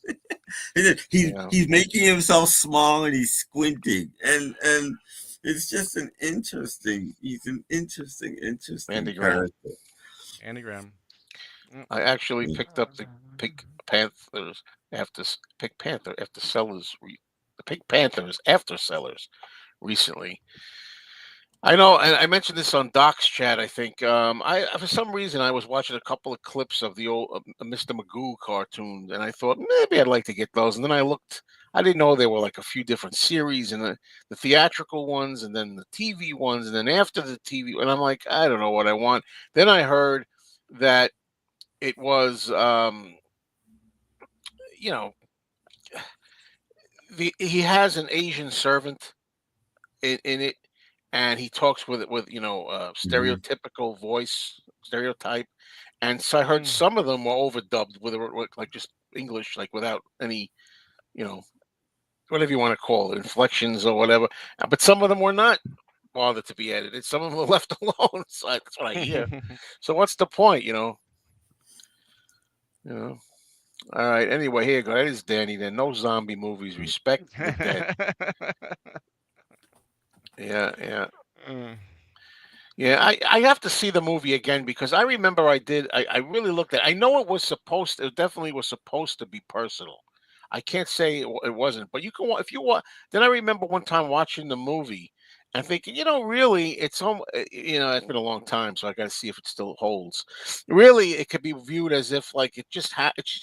Yeah, he's making himself small and he's squinting, and it's just an interesting. He's an interesting Andy Graham. character. Anagram. Mm. I actually picked up the Pink Panthers Pink Panther after the Pink Panthers after Sellers recently. I know, and I mentioned this on Doc's chat. I think I for some reason I was watching a couple of clips of the old Mr. Magoo cartoons, and I thought maybe I'd like to get those. And then I didn't know there were like a few different series and the theatrical ones and then the TV ones and then after the TV. And I'm like, I don't know what I want. Then I heard that it was, you know, he has an Asian servant in it, and he talks with Hmm. stereotypical voice stereotype, and so I heard Mm. some of them were overdubbed with like just English, like without any you know whatever you want to call it, inflections or whatever. But some of them were not bothered to be edited. Some of them were left alone. So that's what I hear. So what's the point, you know? You know. All right. Anyway, here you go. That is Danny. Then no zombie movies. Respect the dead. Yeah, yeah. Mm. Yeah, I have to see the movie again because I remember I really looked at I know it definitely was supposed to be personal. I can't say it wasn't, but you can if you want. Then I remember one time watching the movie and thinking, really, it's been a long time, so I got to see if it still holds. Really, it could be viewed as if like it just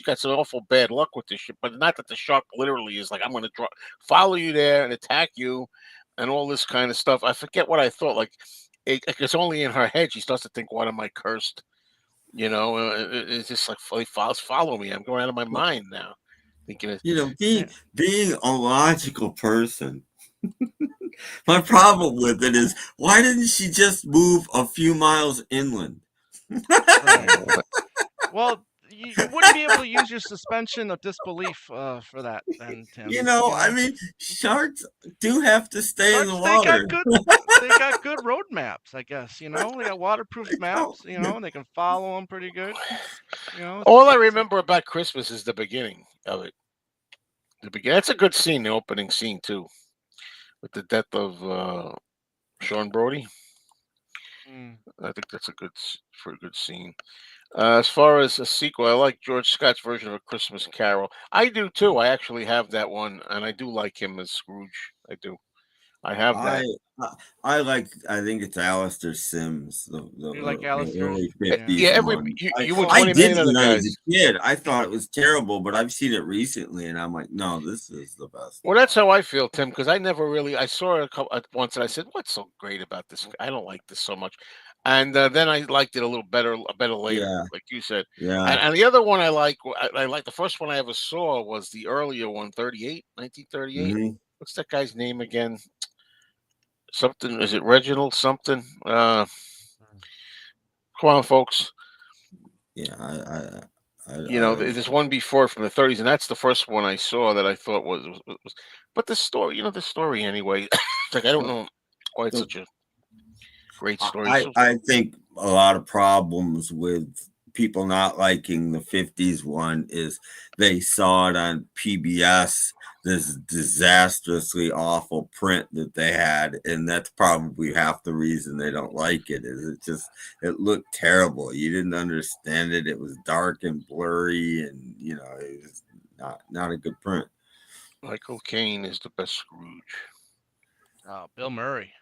got some awful bad luck with this shit, but not that the shark literally is like I'm going to follow you there and attack you and all this kind of stuff. I forget what I thought. Like it's only in her head. She starts to think, "What am I cursed?" It's just like follow me. I'm going out of my mind now, thinking it. You know, Yeah. being a logical person, my problem with it is why didn't she just move a few miles inland? Right. Well, you wouldn't be able to use your suspension of disbelief for that, then, You Tim. know, I mean, sharks do have to stay in the Sharks, they got water. good road maps, I guess. They got waterproof They don't. maps. And they can follow them pretty good. All I remember about Christmas is the beginning of it. The beginning. That's a good scene. The opening scene too, with the death of Sean Brody. Mm. I think that's for a good scene. As far as a sequel, I like George Scott's version of A Christmas Carol. I do too. I actually have that one, and I do like him as Scrooge. I do. I have I that. I think it's Alistair Sims, You like the Alistair's? early Yeah. Yeah, 50s one. you and I 20 million didn't other when I was guys. a kid. I thought it was terrible, but I've seen it recently, and I'm like, no, this is the best Well, one. that's how I feel, Tim, because I saw it once, and I said, "What's so great about this? I don't like this so much." And then I liked it a better later, Yeah, like you said. yeah. And the other one I like the first one I ever saw was the earlier one, 1938. Hmm. What's that guy's name again? Something, is it Reginald something? Come on, folks. Yeah, There's one before from the 30s, and that's the first one I saw that I thought was but the story anyway. It's like I don't know why it's the, such a great story. So I think a lot of problems with people not liking the 50s one is they saw it on PBS, this disastrously awful print that they had, and that's probably half the reason they don't like it. Is it looked terrible. You didn't understand it. It was dark and blurry, and it was not a good print. Michael Caine is the best Scrooge. Oh, Bill Murray.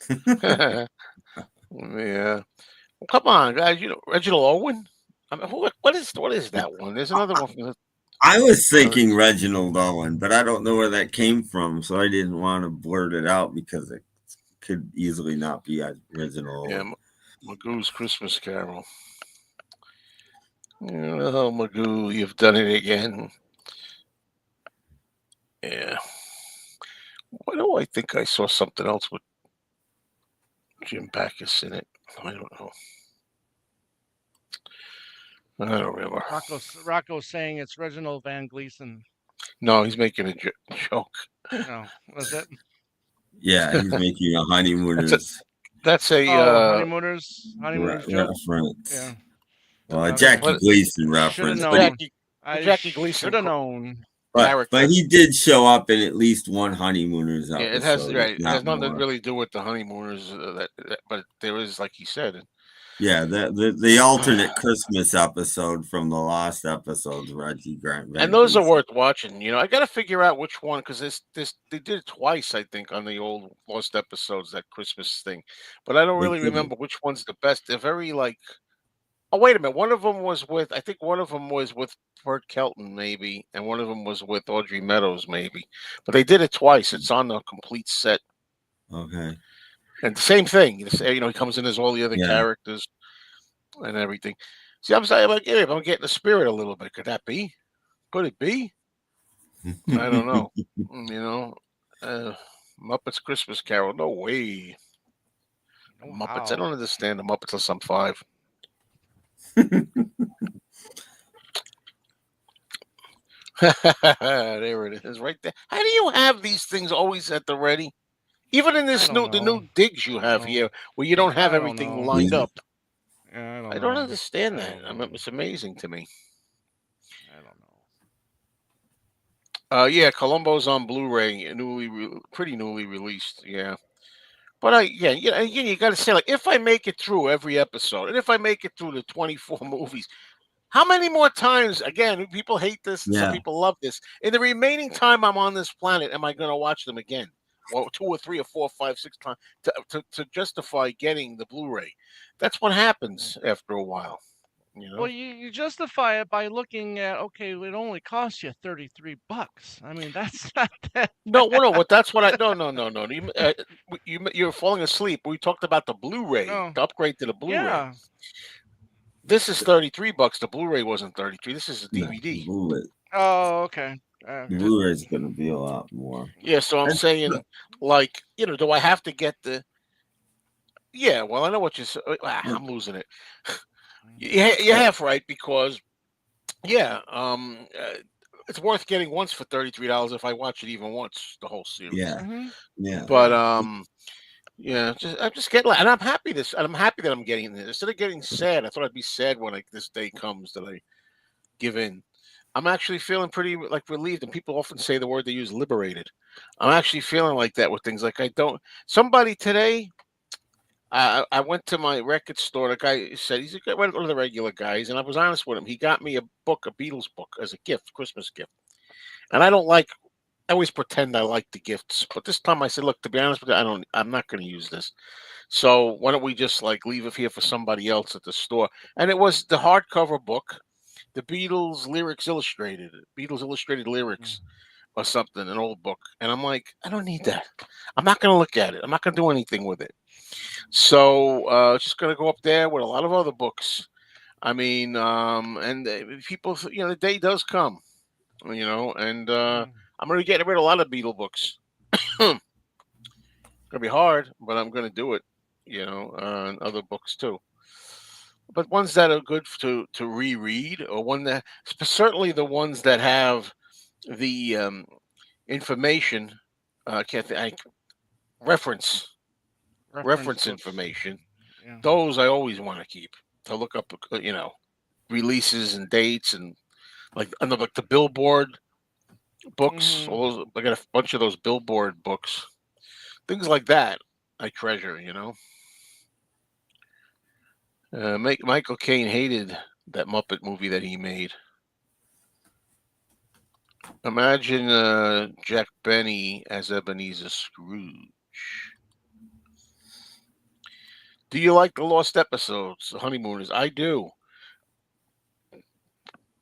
Yeah. Well, come on, guys. Reginald Owen. I mean, what is that one? There's another one from the. I was thinking Reginald Owen, but I don't know where that came from, so I didn't want to blurt it out because it could easily not be Reginald Yeah, Owen. Magoo's Christmas Carol. Oh, Magoo, you've done it again. Yeah. Why do I think I saw something else with Jim Backus in it? I don't know. I don't remember. Rocco's saying it's Reginald Van Gleason. No, he's making a joke. No, was it? Yeah, he's making a Honeymooners That's a Honeymooners joke. reference. Yeah. Well, a Okay. Jackie Gleason Should have reference, known. Jackie Gleason Should have known. but character. he did show up in at least one Honeymooners Yeah, episode. It Not has nothing to more. really do with the honeymooners. But there is, like he said, Yeah, the alternate Christmas episode from the last episodes, Reggie Grant. and those are worth watching. I got to figure out which one because they did it twice, I think, on the old lost episodes, that Christmas thing. But I don't They really did. remember which one's the best. They're very like Oh, wait a minute. One of them was with, I think one of them was with Burt Kelton, maybe, and one of them was with Audrey Meadows, maybe. But they did it twice. It's on the complete set. Okay. And the same thing. He comes in as all the other Yeah. characters and everything. See, I'm saying, like, yeah, I'm getting the spirit a little bit. Could that be? Could it be? I don't know. Uh, Muppets Christmas Carol. No way. Oh, Muppets. I wow. don't understand the Muppets unless I'm 5. There it is, right there. How do you have these things always at the ready? Even in I this don't the know. new digs you I don't have know. here, where you don't have I don't everything know. lined Easy. up. Yeah, I don't I don't know. understand I that. don't know. It's amazing to me. I don't know. Yeah, Columbo's on Blu-ray, pretty newly released. Yeah, but again, you got to say, like, if I make it through every episode, and if I make it through the 24 movies, how many more times? Again, people hate this, and some Yeah. people love this. In the remaining time I'm on this planet, am I going to watch them again? Well, 2 or 3 or 4 or 5, 6 times to justify getting the Blu-ray. That's what happens after a while. Well, you justify it by looking at, okay, it only costs you $33. I mean, that's not that No, well, no, bad. what that's what I no no no no. You're falling asleep. We talked about the Blu-ray, No. the upgrade to the Blu-ray. Yeah. This is $33. The Blu-ray wasn't 33. This is a Yeah. DVD. Oh, okay. The Blu-ray is going to be a lot more. Yeah, so I'm And- saying, like, do I have to get the? Yeah, well, I know what you're saying. I'm losing it. You're half right because, yeah, it's worth getting once for $33 if I watch it even once, the whole series. Yeah. Hmm. Yeah. But Yeah. yeah, I'm just getting, and I'm happy I'm happy that I'm getting this instead of getting sad. I thought I'd be sad when this day comes that I give in. I'm actually feeling pretty like relieved, and people often say the word they use, liberated. I'm actually feeling like that with things like I don't. Somebody today, I went to my record store. The guy said one of the regular guys, and I was honest with him. He got me a Beatles book, as a gift, Christmas gift, and I don't like. I always pretend I like the gifts, but this time I said, "Look, to be honest with you, I'm not going to use this. So why don't we just like leave it here for somebody else at the store?" And it was the hardcover book, the Beatles illustrated lyrics or something, an old book. And I'm like, I don't need that. I'm not going to look at it. I'm not going to do anything with it. So just going to go up there with a lot of other books. I mean, and people, the day does come, and I'm going to get rid of a lot of Beatle books. Gonna be hard, but I'm gonna do it. And other books too. But ones that are good to reread, or certainly the ones that have the information, can't think, reference reference books. information. Yeah. Those I always want to keep to look up, releases and dates and like the Billboard books. Hmm. All those, I got a bunch of those Billboard books, things like that. I treasure. Michael Caine hated that Muppet movie that he made. Imagine Jack Benny as Ebenezer Scrooge. Do you like the lost episodes, the Honeymooners? I do.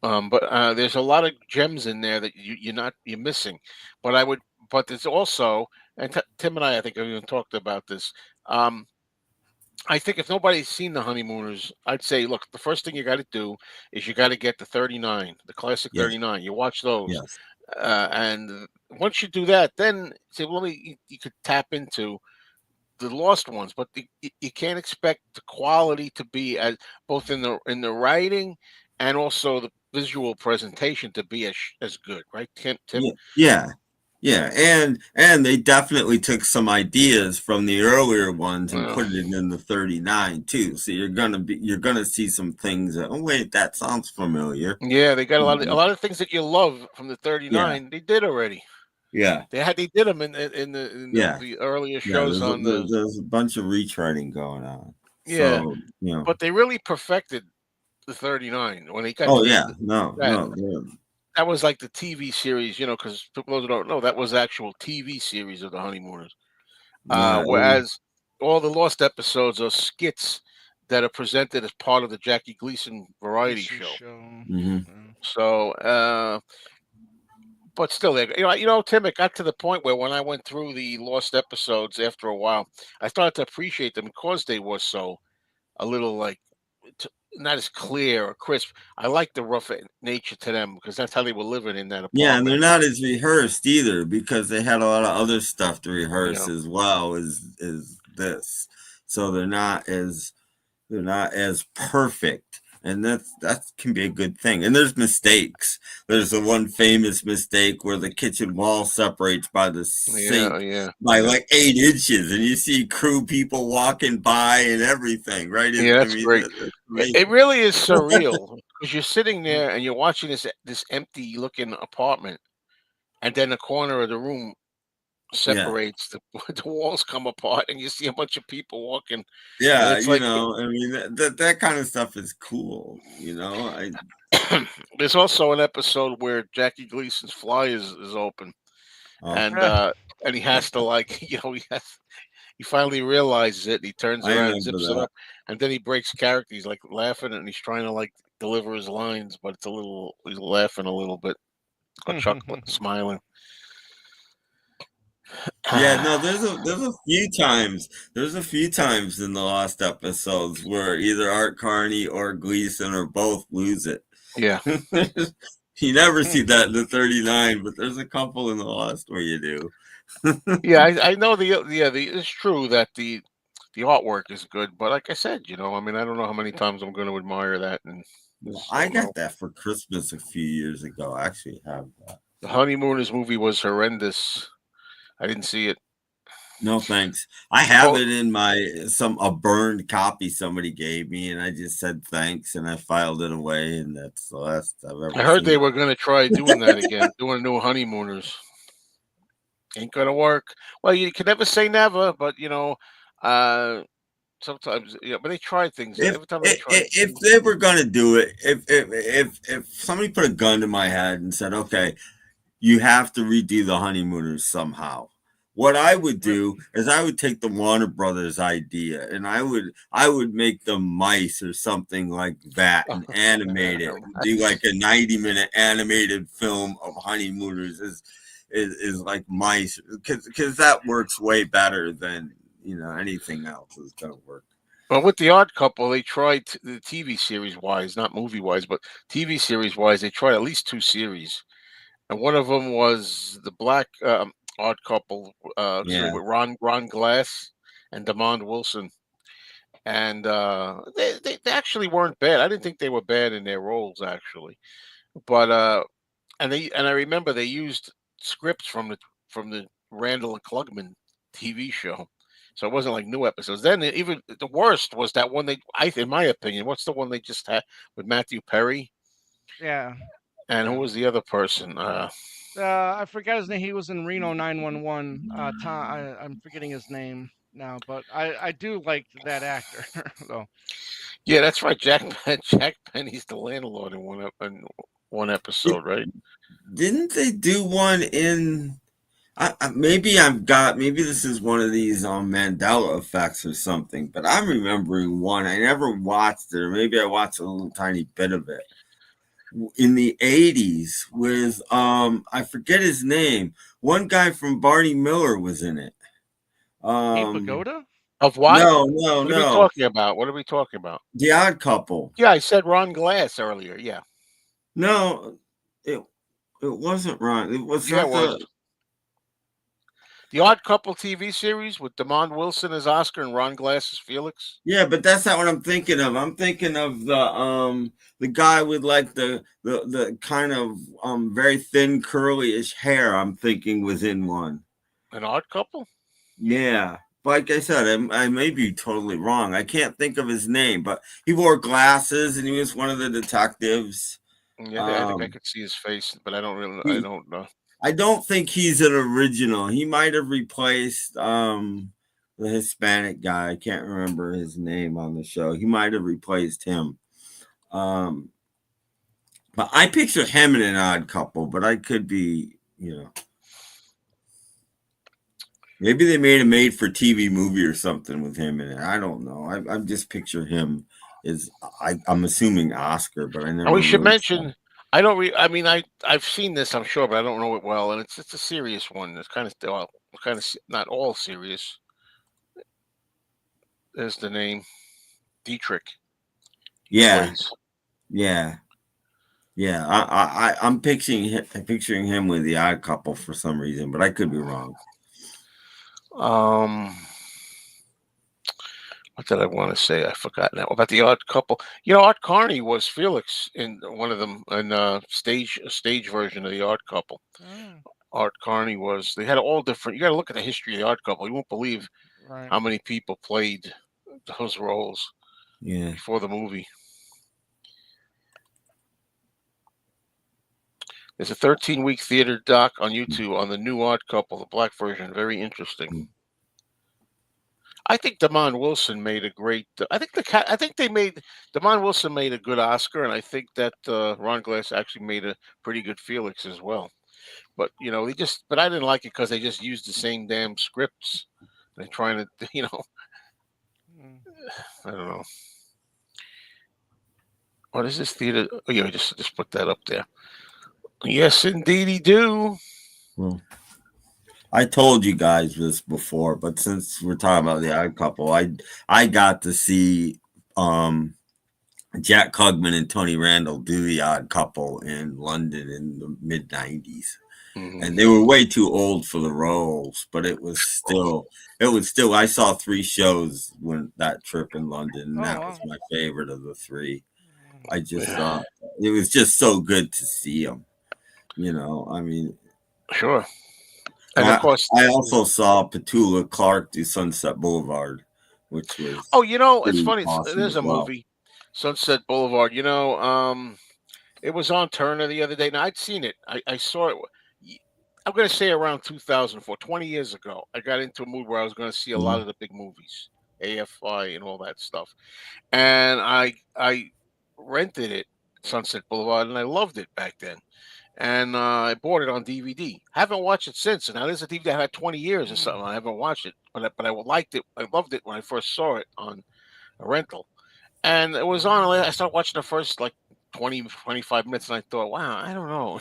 But there's a lot of gems in there that you're missing. But there's also, and Tim and I think have even talked about this. Um, I think if nobody's seen the Honeymooners, I'd say, look, the first thing you got to do is you got to get the 39, the classic Yes. 39. You watch those, Yes. and once you do that, then say, well, you could tap into the lost ones, but you can't expect the quality to be as both in the writing and also the visual presentation to be as good, right, Tim? Yeah. Yeah. And they definitely took some ideas from the earlier ones and Uh, put it in the 39 too. So you're gonna see some things that, oh wait, that sounds familiar. yeah, they got a Mhm. lot of things that you love from the Yeah. 39. They did already. Yeah. They did them in Yeah. the earlier Yeah. shows on the There's a bunch of retreading going on. yeah, So, but they really perfected the 39 when they got oh yeah, that. no. That was like the TV series, because people who don't know that was the actual TV series of the Honeymooners. Yeah. Whereas all the lost episodes are skits that are presented as part of the Jackie Gleason variety Gleason show. show. Hmm. Yeah. So, but still, Tim, it got to the point where when I went through the lost episodes after a while, I started to appreciate them because they were so a little like not as clear or crisp. I like the rough nature to them because that's how they were living in that Yeah, and they're apartment. not as rehearsed either because they had a lot of other stuff to rehearse Yeah, as well as this. So they're not as perfect. And that can be a good thing. And there's mistakes. There's the one famous mistake where the kitchen wall separates by the yeah, sink yeah, by yeah. like 8 inches, and you see crew people walking by and everything, right? Yeah, I that's mean, great. that's It crazy. really is surreal because you're sitting there and you're watching this empty looking apartment, and then the corner of the room Yeah. separates, the walls come apart, and you see a bunch of people walking, and Yeah, it's like I mean that kind of stuff is cool, I there's also an episode where Jackie Gleason's fly is open, oh, and Yeah. he has to like he finally realizes it, and he turns I around, remember zips it that. up, and then he breaks character. He's like laughing, and he's trying to like deliver his lines, but he's laughing a little bit, or chuckling, smiling. Yeah, no, there's a few times in the lost episodes where either Art Carney or Gleason or both lose it. Yeah, You never see that in the 39, but there's a couple in the lost where you do. yeah, I know it's true that the artwork is good, but like I said, I mean, I don't know how many times I'm going to admire that, and I Well, just I don't know. got that for Christmas a few years ago. I actually have that. The Honeymooners movie was horrendous. I didn't see it. No thanks. I have Oh, it in a burned copy somebody gave me, and I just said thanks, and I filed it away, and that's the last I've I ever heard they seen it. were going to try doing that again, doing a new Honeymooners. Ain't gonna work. Well, you can never say never, but uh, sometimes, but they try things. Every time they try If things, they were gonna do it, if somebody put a gun to my head and said, okay, you have to redo the Honeymooners somehow. What I would do is I would take the Warner Brothers idea and I would make them mice or something like that and animate it. Do like a 90-minute animated film of Honeymooners is like mice because that works way better than anything else is gonna work. but with the Odd Couple, they tried the TV series wise, not movie wise, but TV series wise, they tried at least two series, and one of them was the Black Odd Couple, Yeah. with Ron Glass and Demond Wilson, and they actually weren't bad. I didn't think they were bad in their roles actually, but and I remember they used scripts from the Randall and Klugman TV show, so it wasn't like new episodes. Then even the worst was that one in my opinion, what's the one they just had with Matthew Perry Yeah. and who Yeah. was the other person? I forgot his name. He was in Reno 911. I'm forgetting his name now, but I do like that actor though. Yeah, that's right. Jack Penny's the landlord in one episode, right? Didn't they do one in? Maybe this is one of these Mandela effects or something, but I'm remembering one. I never watched it, or maybe I watched a little tiny bit of it in the '80s with I forget his name. One guy from Barney Miller was in it. Abe Um, Pagoda? Of what? no, no, What are we no. talking about? What are we talking about? The Odd Couple. Yeah, I said Ron Glass earlier. Yeah, No, it it wasn't Ron. It was yeah, it not was. the. The Odd Couple TV series with Demond Wilson as Oscar and Ron Glass as Felix. Yeah, but that's not what I'm thinking of. I'm thinking of the guy with like the kind of very thin curly-ish hair. I'm thinking was in one. An Odd Couple? Yeah. Like I said, I may be totally wrong. I can't think of his name, but he wore glasses and he was one of the detectives. Yeah, I think I Um, could see his face, but I don't really. I he, don't know. I don't think he's an original. He might have replaced the Hispanic guy. I can't remember his name on the show. He might have replaced him. Um, but I picture him in an Odd Couple, but I could be, Maybe they made a made-for-TV movie or something with him in it. I don't know. I just picture him as I'm assuming Oscar, but I And we never should really saw. mention. I don't. I mean, I've seen this, I'm sure, but I don't know it well, and it's a serious one. It's kind of not all serious. There's the name Dietrich. He Yeah, plays. yeah, yeah. I'm picturing him with the Odd Couple for some reason, but I could be wrong. Um, what did I want to say? I forgot now about the Odd Couple. You know, Art Carney was Felix in one of them in a stage version of the Odd Couple. Oh, Art Carney was. They had all different. You got to look at the history of the Odd Couple. You won't believe right. how many people played those roles Yeah. before the movie. There's a 13-week theater doc on YouTube on the new Odd Couple, the black version. Very interesting. Mm. I think Damon Wilson made a great. I think I think they made Damon Wilson made a good Oscar, and I think that Ron Glass actually made a pretty good Felix as well. But you know, they just. But I didn't like it because they just used the same damn scripts. They're trying to, you know, Mm. I don't know. What is this theater? Oh yeah, just put that up there. Yes, indeedy do. Well, I told you guys this before, but since we're talking about the Odd Couple, I got to see Jack Klugman and Tony Randall do the Odd Couple in London in the mid '90s, Mhm. and they were way too old for the roles, but it was still. I saw 3 shows when that trip in London, and Oh that was wow. my favorite of the 3. I just Yeah, thought it was just so good to see them. I mean, sure. and And of course, I also saw Petula Clark do Sunset Boulevard, which was oh, you know, it's pretty funny. awesome There's as a well. movie, Sunset Boulevard. You know, it was on Turner the other day. Now I'd seen it. I saw it. I'm going to say around 2004, 20 years ago. I got into a mood where I was going to see a lot Mhm. of the big movies, AFI and all that stuff. And I rented it, Sunset Boulevard, and I loved it back then. And I bought it on DVD. Haven't watched it since. And now this is a DVD that had 20 years or Mm. something. I haven't watched it, but I liked it. I loved it when I first saw it on a rental. And it was on. I started watching the first like 20, 25 minutes, and I thought, wow, I don't know.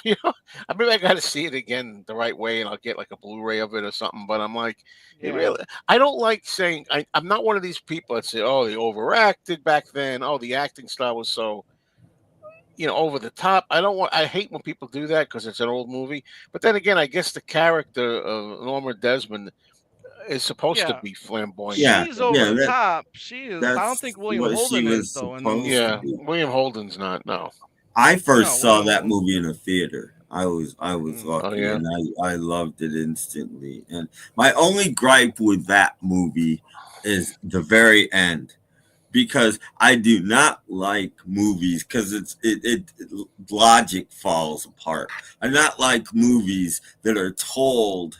I maybe I got to see it again the right way, and I'll get like a Blu-ray of it or something. But I'm like, it Yeah. really. I don't like saying. I'm not one of these people that say, oh, they overacted back then. Oh, the acting style was so over the top. I don't want. I hate when people do that because it's an old movie. But then again, I guess the character of Norma Desmond is supposed to Yeah. be flamboyant. Yeah, She's over yeah, the top. She is. I don't that's think William what she Holden is was though in the supposed to Yeah, movie. be. William Holden's not. No. I No, first saw William that Holden. movie in a theater. I was Mm. Oh lucky, yeah. and I loved it instantly. And my only gripe with that movie is the very end, because I do not like movies because it logic falls apart. I not like movies that are told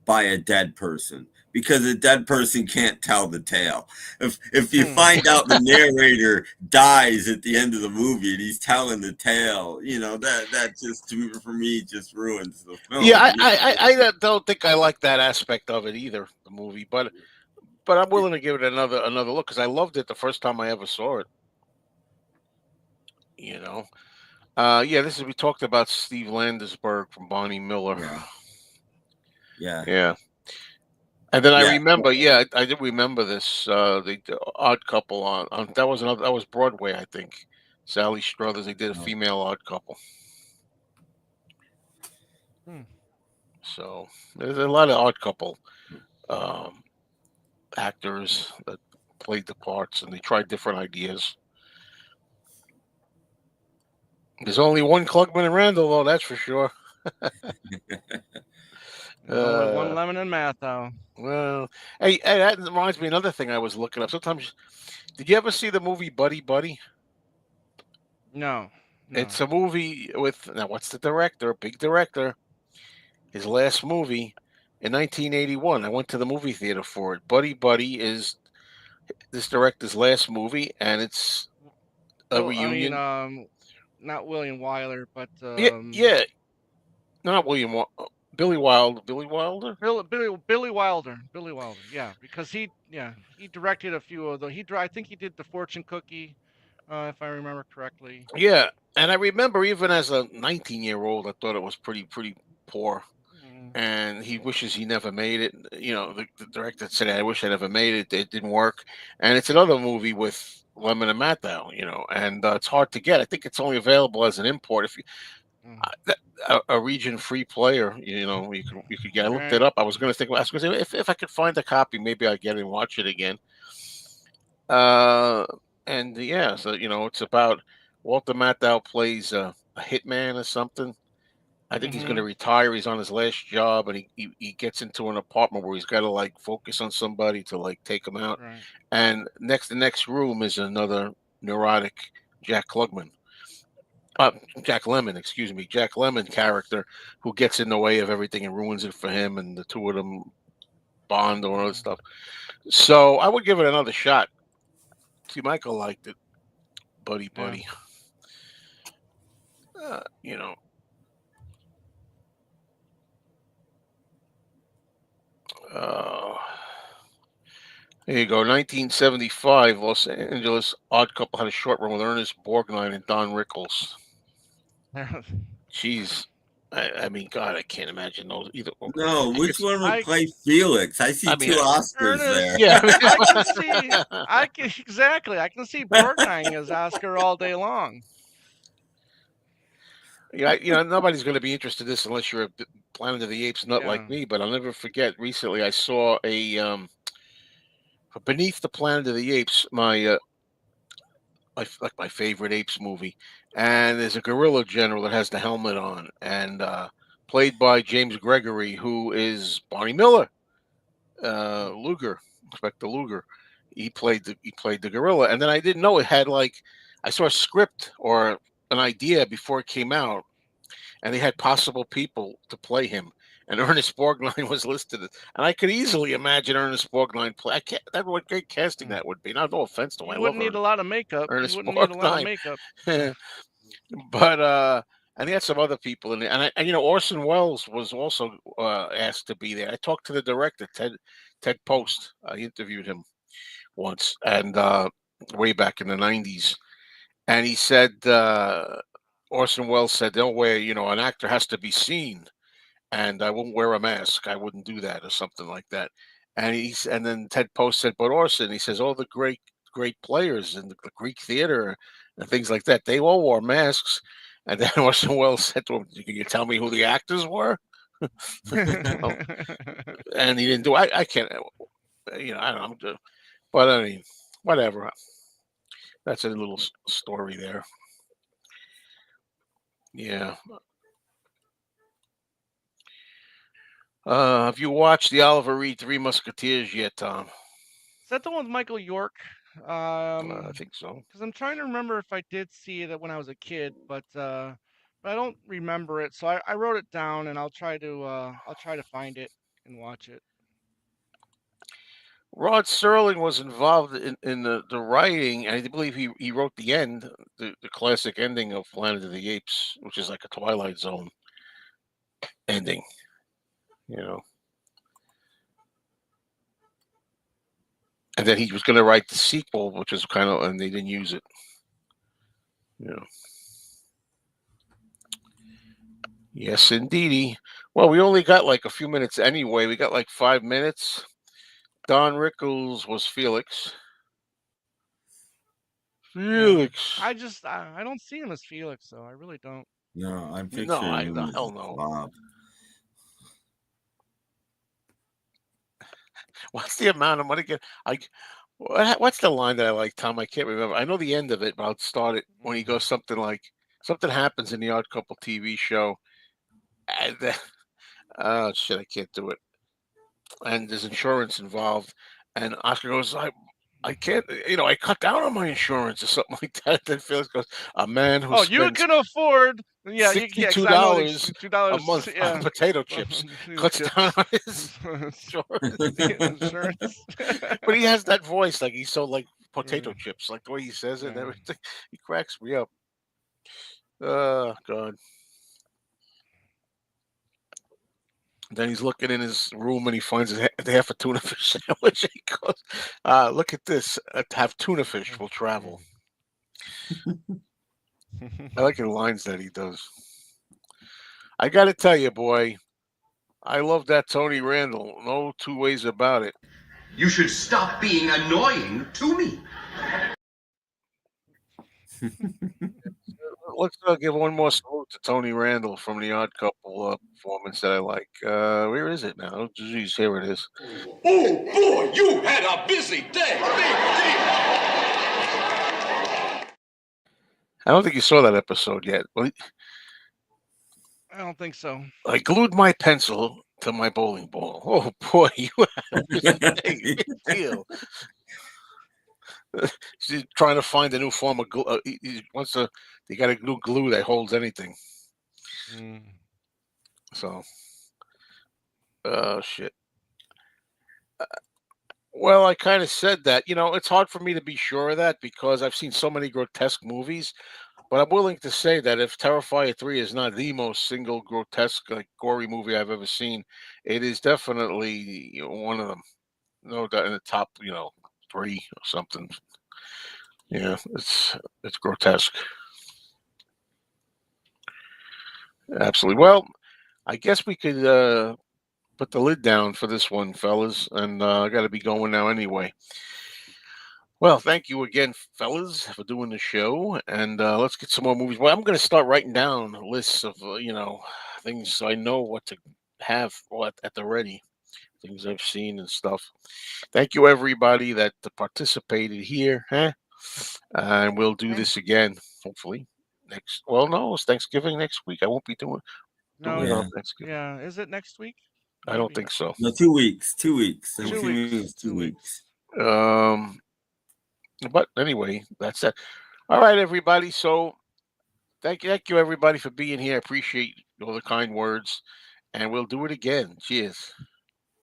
by a dead person, because a dead person can't tell the tale. If you Hmm. find out the narrator dies at the end of the movie and he's telling the tale, that just for me just ruins the Yeah, film. I don't think I like that aspect of it either, the movie. But I'm willing to give it another look because I loved it the first time I ever saw it. You know. Yeah, this is we talked about Steve Landesberg from Bonnie Miller. Yeah, yeah, Yeah. And then I yeah. remember, I did remember this. The Odd Couple on that was Broadway, I think. Sally Struthers. They did a female Odd Couple. Hmm. So there's a lot of Odd Couple um, actors that played the parts, and they tried different ideas. There's only one Klugman and Randall, though. That's for sure. There's only one Uh, lemon in Mathau. well, hey, that reminds me of another thing I was looking up. Sometimes, did you ever see the movie Buddy Buddy? No. No. It's a movie with now. What's the director? Big director. His last movie in 1981. I went to the movie theater for it. Buddy Buddy is this director's last movie, and it's a Well, I mean, reunion. not William Wyler, but Yeah, yeah. Not William. Billy Wilder. Billy Wilder. Yeah, because he directed a few of the. I think he did the Fortune Cookie, if I remember correctly. Yeah, and I remember even as a 19-year-old, I thought it was pretty poor. Mm, And he wishes he never made it. You know, the director said, "I wish I never made it. It didn't work." And it's another movie with Lemon and Matthau. You know, and it's hard to get. I think it's only available as an import. If you, mm. a region free player, you know, you could get. I looked it Right. up. I was going to think. I was going to say if I could find a copy, maybe I'd get it and watch it again. Uh, and yeah, so you know, it's about Walter Matthau plays a hitman or something. I think he's going Mm-hmm. to retire. He's on his last job, and he gets into an apartment where he's got to like focus on somebody to like take him out. Right. And the next room is another neurotic Jack Klugman, Jack Lemon, excuse me, Jack Lemon character who gets in the way of everything and ruins it for him, and the two of them bond or other Mm, stuff. So I would give it another shot. See, Michael liked it, yeah. buddy. You know, uh, there you go. 1975, Los Angeles Odd Couple had a short run with Ernest Borgnine and Don Rickles. Jeez. I mean, God, I can't imagine those either. No, I could, which one would I play Felix? I see I mean, two Oscars there. Ernest. yeah, I can see. I can exactly. I can see Borgnine as Oscar all day long. yeah, you know, nobody's going to be interested in this unless you're a Planet of the Apes nut like Yeah. me. But I'll never forget. Recently, I saw a Beneath the Planet of the Apes, like my favorite apes movie, and there's a gorilla general that has the helmet on, and played by James Gregory, who is Barney Miller, Luger, Inspector Luger. He played the gorilla, and then I didn't know it had like I saw a script or an idea before it came out, and they had possible people to play him. And Ernest Borgnine was listed, and I could easily imagine Ernest Borgnine play. I can't, that what great casting Mm. that would be. Now, no offense to him, I You love wouldn't need a lot of makeup. You Ernest wouldn't need a lot of Borgnine, makeup. but and he had some other people in it, and you know Orson Welles was also asked to be there. I talked to the director Ted Post. I interviewed him once, and way back in the '90s, and he said Orson Welles said, "Don't wear, you know, an actor has to be seen, and I won't wear a mask. I wouldn't do that, or something like that." And then Ted Post said, "But Orson," he says, "all the great players in the Greek theater and things like that, they all wore masks." And then Orson Welles said to him, "Can you tell me who the actors were?" Oh, and he didn't do. I can't. You know, I don't know. But I mean, whatever. That's a little story there. Yeah. Have you watched the Oliver Reed Three Musketeers yet, Tom? Is that the one with Michael York? I think so. Because I'm trying to remember if I did see it when I was a kid, but I don't remember it. So I wrote it down, and I'll try to find it and watch it. Rod Serling was involved in the writing, and I believe he wrote the end, the classic ending of Planet of the Apes, which is like a Twilight Zone ending, you know. And then he was going to write the sequel, which is kind of, and they didn't use it, you know. Yes, indeedy. Well, we only got like a few minutes anyway. We got like 5 minutes. Don Rickles was Felix. Yeah. Felix. I don't see him as Felix though. I really don't. No, I'm No, picturing the him as hell no. Bob. What's the amount of money? What's the line that I like, Tom? I can't remember. I know the end of it, but I'll start it when he goes something like something happens in the Odd Couple TV show, and oh shit, I can't do it. And there's insurance involved, and Oscar goes, I can't, you know, I cut down on my insurance or something like that. Then Felix goes, a man who Oh, you spends can afford. Yeah, yeah. Because sixty-two I know the dollars $2. a month on Yeah. potato chips These cuts down chips. on his insurance. Insurance. But he has that voice, like he's so like Yeah. potato chips, like the way he says it and Yeah. everything. He cracks me up. Oh God. Then he's looking in his room and he finds half a tuna fish sandwich. He goes, "Look at this. Have tuna fish will travel." I like the lines that he does. I got to tell you, boy, I love that Tony Randall. No two ways about it. You should stop being annoying to me. Let's give one more salute to Tony Randall from the Odd Couple performance that I like. Where is it now? Geez, here it is. Oh boy, you had a busy day. I don't think you saw that episode yet. Well, I don't think so. I glued my pencil to my bowling ball. Oh boy, you had a busy day. Big deal. She's trying to find a new form of glue. He wants to. They got a new glue that holds anything. So, shit. Well, I kind of said that. It's hard for me to be sure of that because I've seen so many grotesque movies. But I'm willing to say that if Terrifier 3 is not the most single grotesque, gory movie I've ever seen, it is definitely one of them. No doubt in the top, 3 or something. Yeah, it's grotesque. Absolutely. Well, I guess we could put the lid down for this one, fellas, and I got to be going now anyway. Well, thank you again, fellas, for doing the show, and let's get some more movies. Well, I'm going to start writing down lists of things so I know what to have at the ready, things I've seen and stuff. Thank you, everybody that participated here, and we'll do this again, hopefully next. Well, no, it's Thanksgiving next week. I won't be doing No, it on Thanksgiving. yeah. Is it next week? I don't think so. No, 2 weeks. 2 weeks. 2 weeks. 2 weeks. But anyway, that's it. All right, everybody. So thank you, everybody, for being here. I appreciate all the kind words, and we'll do it again. Cheers.